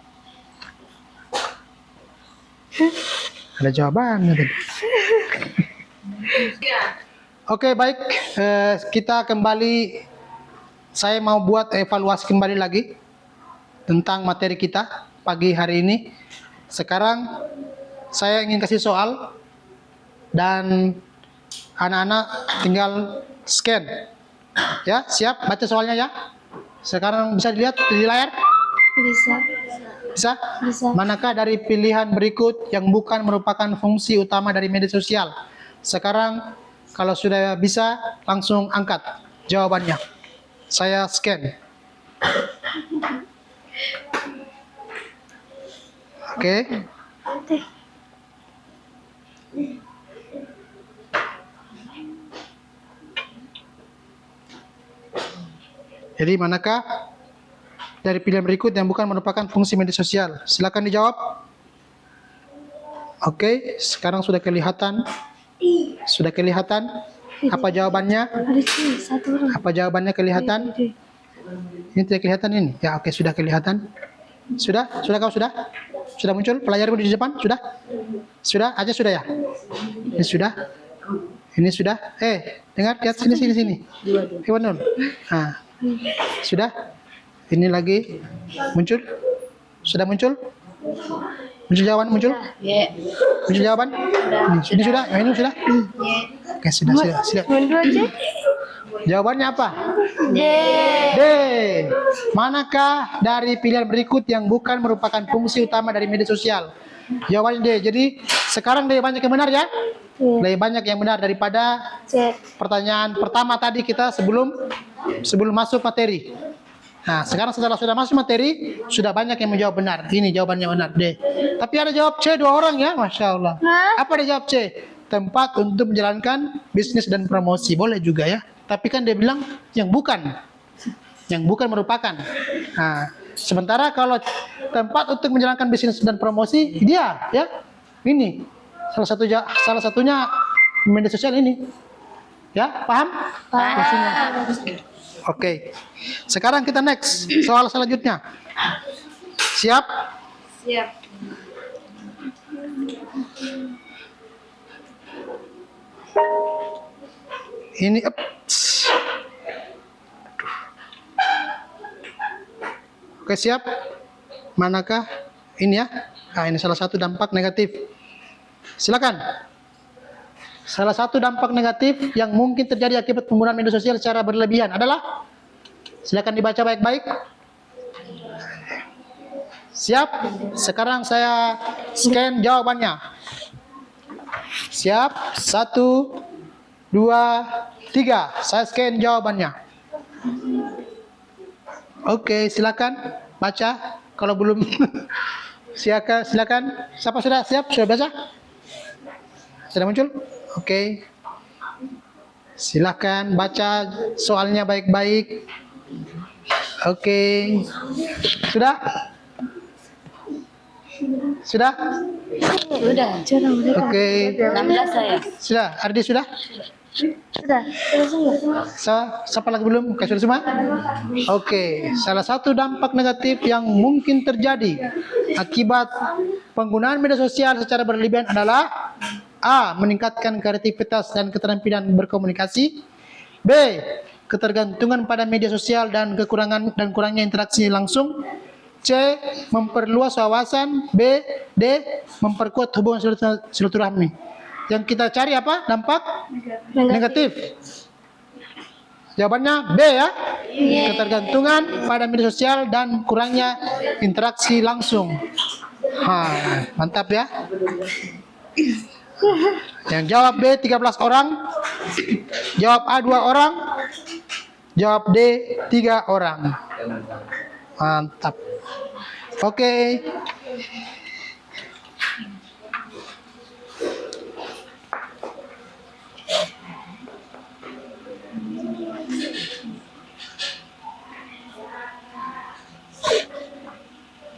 Ada jawabannya tadi. Oke, baik. Kita kembali. Saya mau buat evaluasi kembali lagi tentang materi kita pagi hari ini. Sekarang saya ingin kasih soal dan anak-anak tinggal scan. Ya, siap baca soalnya ya. Sekarang bisa dilihat di layar? Bisa? Manakah dari pilihan berikut yang bukan merupakan fungsi utama dari media sosial? Sekarang kalau sudah bisa langsung angkat jawabannya. Saya scan. Oke. Jadi manakah dari pilihan berikut yang bukan merupakan fungsi media sosial? Silakan dijawab. Oke, sekarang sudah kelihatan. Sudah kelihatan apa jawabannya? Apa jawabannya kelihatan? Ini tidak kelihatan ini. Ya, oke, sudah kelihatan. Sudah kau sudah? Sudah muncul pelajarmu di depan? Sudah? Sudah? Aja sudah ya? Ini sudah? Ini sudah? Dengar, lihat sini. Iwan. Nah, sudah? Ini lagi muncul? Sudah muncul? Muncul jawaban? Muncul? Muncul jawaban? Ini sudah? Ini sudah? Oke, sudah. Jawabannya apa? D. Manakah dari pilihan berikut yang bukan merupakan fungsi utama dari media sosial? Jawabannya D. Jadi sekarang D banyak yang benar ya? Lebih banyak yang benar daripada pertanyaan pertama tadi kita sebelum masuk materi. Nah, sekarang setelah sudah masuk materi, sudah banyak yang menjawab benar. Ini jawabannya benar, D. Tapi ada jawab C 2 orang ya, Masya Allah. Apa dia jawab C? Tempat untuk menjalankan bisnis dan promosi. Boleh juga ya. Tapi kan dia bilang yang bukan merupakan. Nah, sementara kalau tempat untuk menjalankan bisnis dan promosi, dia ya. Ini salah satunya media sosial ini. Ya, paham? Paham. Oke. Sekarang kita next soal selanjutnya. Siap? Siap. Ini Oke, siap? Manakah ini ya? Nah, ini salah satu dampak negatif. Silakan. Salah satu dampak negatif yang mungkin terjadi akibat penggunaan media sosial secara berlebihan adalah, silakan dibaca baik-baik. Siap? Sekarang saya scan jawabannya. Siap? 1, 2, 3. Saya scan jawabannya. Oke, silakan baca. Kalau belum, silakan. Siapa sudah siap? Sudah baca? Sudah muncul? Oke. Silakan baca soalnya baik-baik. Oke. Sudah? Sudah? Sudah. Oke. 16 saya. Sudah? Ardi sudah? Sudah. Siapa lagi belum? Oke, sudah semua? Oke, salah satu dampak negatif yang mungkin terjadi akibat penggunaan media sosial secara berlebihan adalah A. Meningkatkan kreativitas dan keterampilan berkomunikasi. B. Ketergantungan pada media sosial dan kurangnya interaksi langsung. C. Memperluas wawasan. B. D. Memperkuat hubungan silaturahmi. Yang kita cari apa? Dampak negatif. Jawabannya B ya. Ketergantungan pada media sosial dan kurangnya interaksi langsung. Mantap ya. Yang jawab B 13 orang. Jawab A 2 orang. Jawab D 3 orang. Mantap. Oke.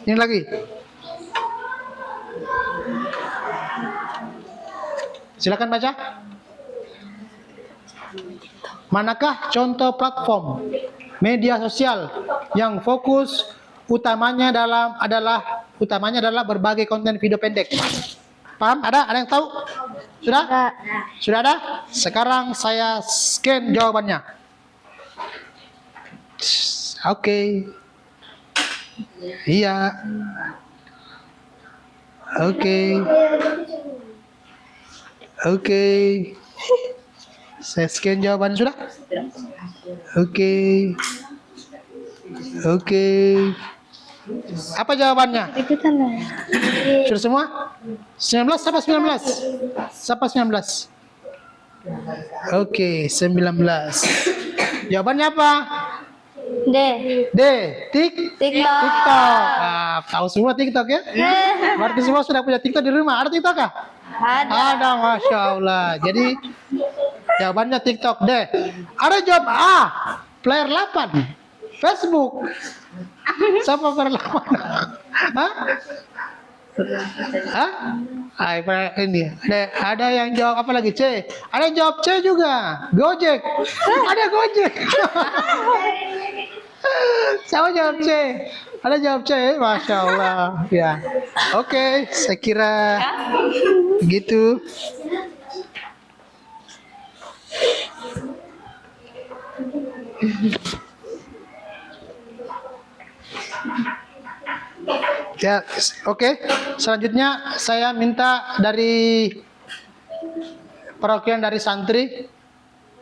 Ini lagi. Silakan baca. Manakah contoh platform media sosial yang fokus utamanya adalah berbagai konten video pendek? Paham? Ada yang tahu? Sudah? Sudah ada? Sekarang saya scan jawabannya. Oke. Iya. Oke. Saya scan jawabannya sudah? Oke. Apa jawabannya? Sudah semua? 19 siapa 19? Siapa 19? Oke, 19. Jawabannya apa? D. TikTok. Tahu semua TikTok ya? Berarti semua sudah punya TikTok di rumah. Ada TikTok kah? Ada, Masya Allah. Jadi jawabannya TikTok. D. Ada jawab A. Player 8. Facebook. Siapa player 8? Ini. Ada yang jawab apa lagi? C. Ada yang jawab C juga. Gojek. Ada Gojek. Siapa jawab C? Ada jawab C, Masya Allah. Ya, oke, saya kira begitu. Ya, oke. Selanjutnya saya minta dari perwakilan dari santri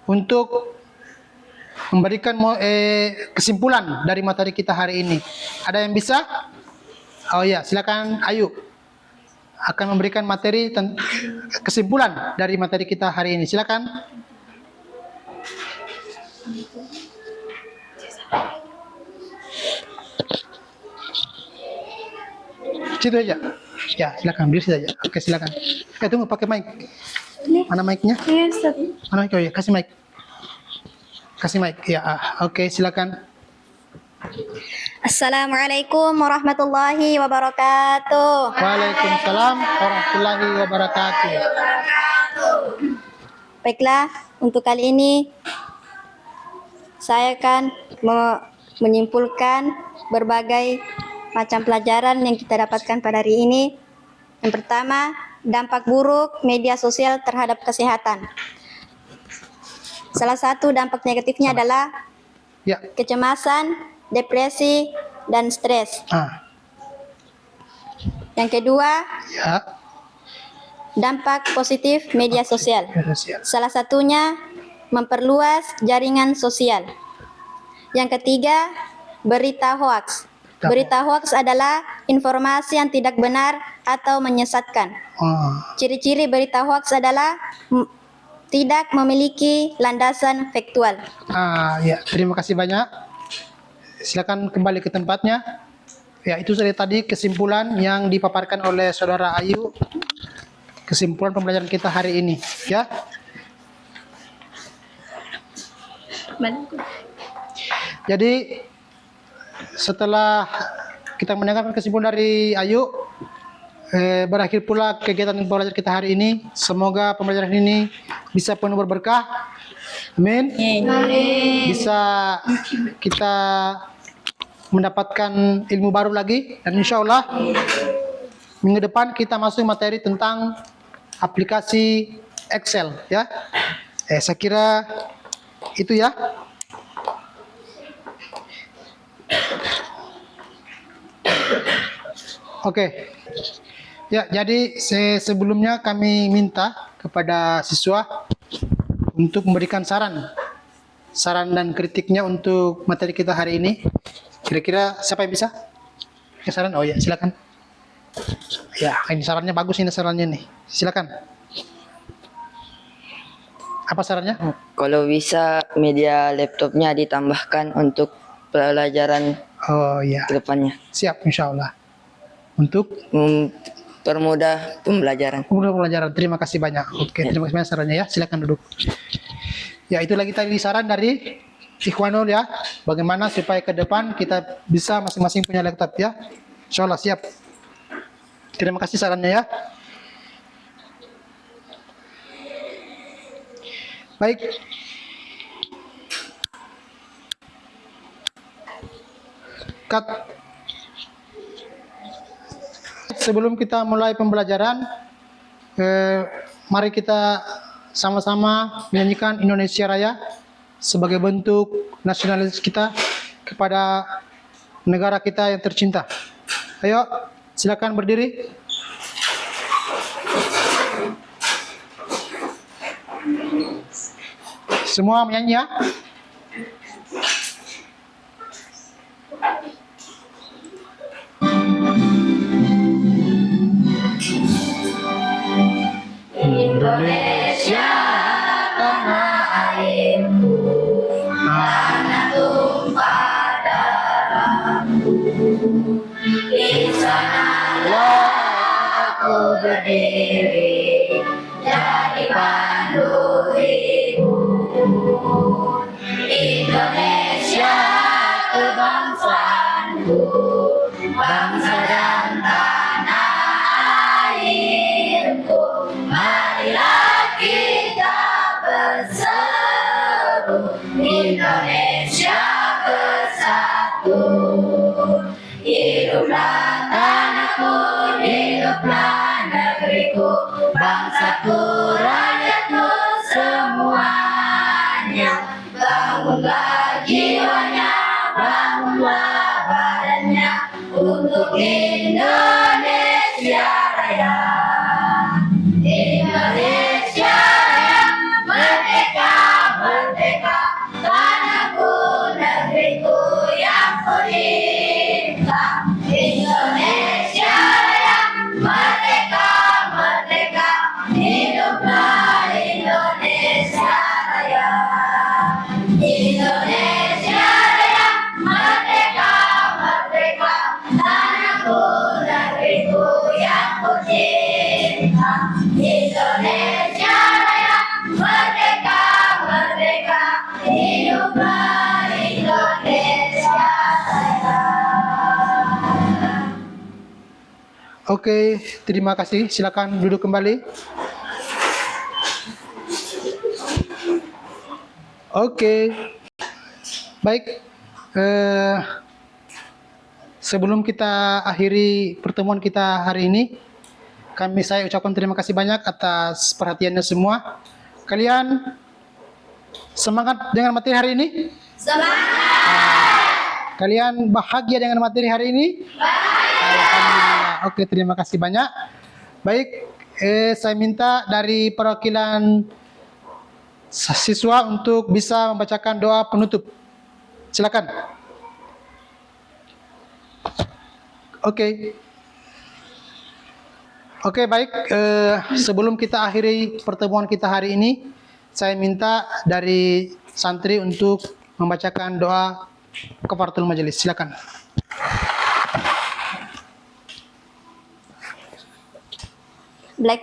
untuk memberikan kesimpulan dari materi kita hari ini. Ada yang bisa? Oh ya, silakan Ayu. Akan memberikan materi kesimpulan dari materi kita hari ini. Silakan. Situ aja. Ya, silakan berdiri situ aja. Oke, silakan. Tunggu pakai mic. Mana mic-nya? Mana mic? Oh ya, kasih mic. Kasih mic. Ya, oke, silakan. Assalamualaikum warahmatullahi wabarakatuh. Waalaikumsalam warahmatullahi wabarakatuh. Baiklah, Untuk kali ini saya akan menyimpulkan berbagai macam pelajaran yang kita dapatkan pada hari ini. Yang pertama, dampak buruk media sosial terhadap kesehatan. Salah satu dampak negatifnya adalah Ya. kecemasan, depresi, dan stres. Yang kedua, Ya. dampak positif media sosial. Media sosial. Salah satunya memperluas jaringan sosial. Yang ketiga, berita hoaks. Berita hoaks adalah informasi yang tidak benar atau menyesatkan. Ciri-ciri berita hoaks adalah tidak memiliki landasan faktual. Ya, terima kasih banyak. Silakan kembali ke tempatnya. Ya, itu tadi kesimpulan yang dipaparkan oleh Saudara Ayu. Kesimpulan pembelajaran kita hari ini, ya. Jadi setelah kita mendengarkan kesimpulan dari Ayu, berakhir pula kegiatan pembelajaran kita hari ini. Semoga pembelajaran ini bisa penuh berberkah. Amin. Bisa kita mendapatkan ilmu baru lagi, dan insya Allah minggu depan kita masuk materi tentang aplikasi Excel, ya. Saya kira itu ya. Oke. Ya, jadi sebelumnya kami minta kepada siswa untuk memberikan saran dan kritiknya untuk materi kita hari ini. Kira-kira siapa yang bisa? Saran? Oh ya, silakan. Ya, ini sarannya bagus, ini sarannya nih. Silakan. Apa sarannya? Kalau bisa media laptopnya ditambahkan untuk pelajaran Oh ya, kedepannya. siap insya Allah. Untuk Mempermudah pembelajaran. pembelajaran. Terima kasih banyak. Oke, terima kasih banyak sarannya ya. Silakan duduk. Ya, itu lagi tadi saran dari Ikhwanul ya. Bagaimana supaya ke depan kita bisa masing-masing punya laptop ya. Insya Allah siap. Terima kasih sarannya ya. Baik. Cut. Sebelum kita mulai pembelajaran, mari kita sama-sama menyanyikan Indonesia Raya sebagai bentuk nasionalis kita kepada negara kita yang tercinta. Ayo, silakan berdiri. Semua menyanyi ya. Indonesia tanah airku, tanah tumpah darahku. Di sanalah aku berdiri, jadi pandu hidup. Indonesia kebangsaanku, bangsa dan tanah airku. Marilah kita berseru, Indonesia bersatu. Hiduplah tanahku, hiduplah negeriku, bangsaku, rakyatku semuanya. Bangunlah jiwanya, bangunlah badannya untuk Indonesia Raya. Indonesia Raya, merdeka, merdeka, tanahku, negeriku yang ku cinta. Indonesia Raya, merdeka, merdeka, hiduplah Indonesia Raya. Indonesia Raya, merdeka, merdeka, tanahku, negeriku yang ku cinta. Indonesia Raya, merdeka, merdeka, hiduplah Indonesia Raya. Oke, terima kasih. Silakan duduk kembali. Oke. Baik. Sebelum kita akhiri pertemuan kita hari ini, saya ucapkan terima kasih banyak atas perhatiannya semua. Kalian semangat dengan materi hari ini? Semangat. Kalian bahagia dengan materi hari ini? Alhamdulillah. Oke, terima kasih banyak. Baik, saya minta dari perwakilan siswa untuk bisa membacakan doa penutup. Silakan. Oke. Oke, baik. Sebelum kita akhiri pertemuan kita hari ini, saya minta dari santri untuk membacakan doa kafaratul majelis. Silakan.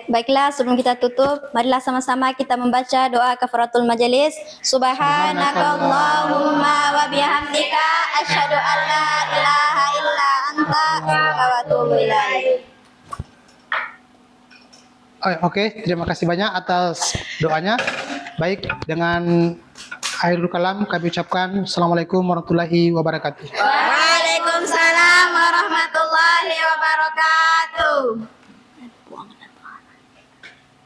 Baiklah, sebelum kita tutup, marilah sama-sama kita membaca doa kafaratul majelis. Subhanakallahumma wa bihamdika asyhadu an la ilaha illa anta wa atubu ilaik. Oke, terima kasih banyak atas doanya. Baik, dengan akhirul kalam kami ucapkan Assalamualaikum warahmatullahi wabarakatuh. Waalaikumsalam warahmatullahi wabarakatuh.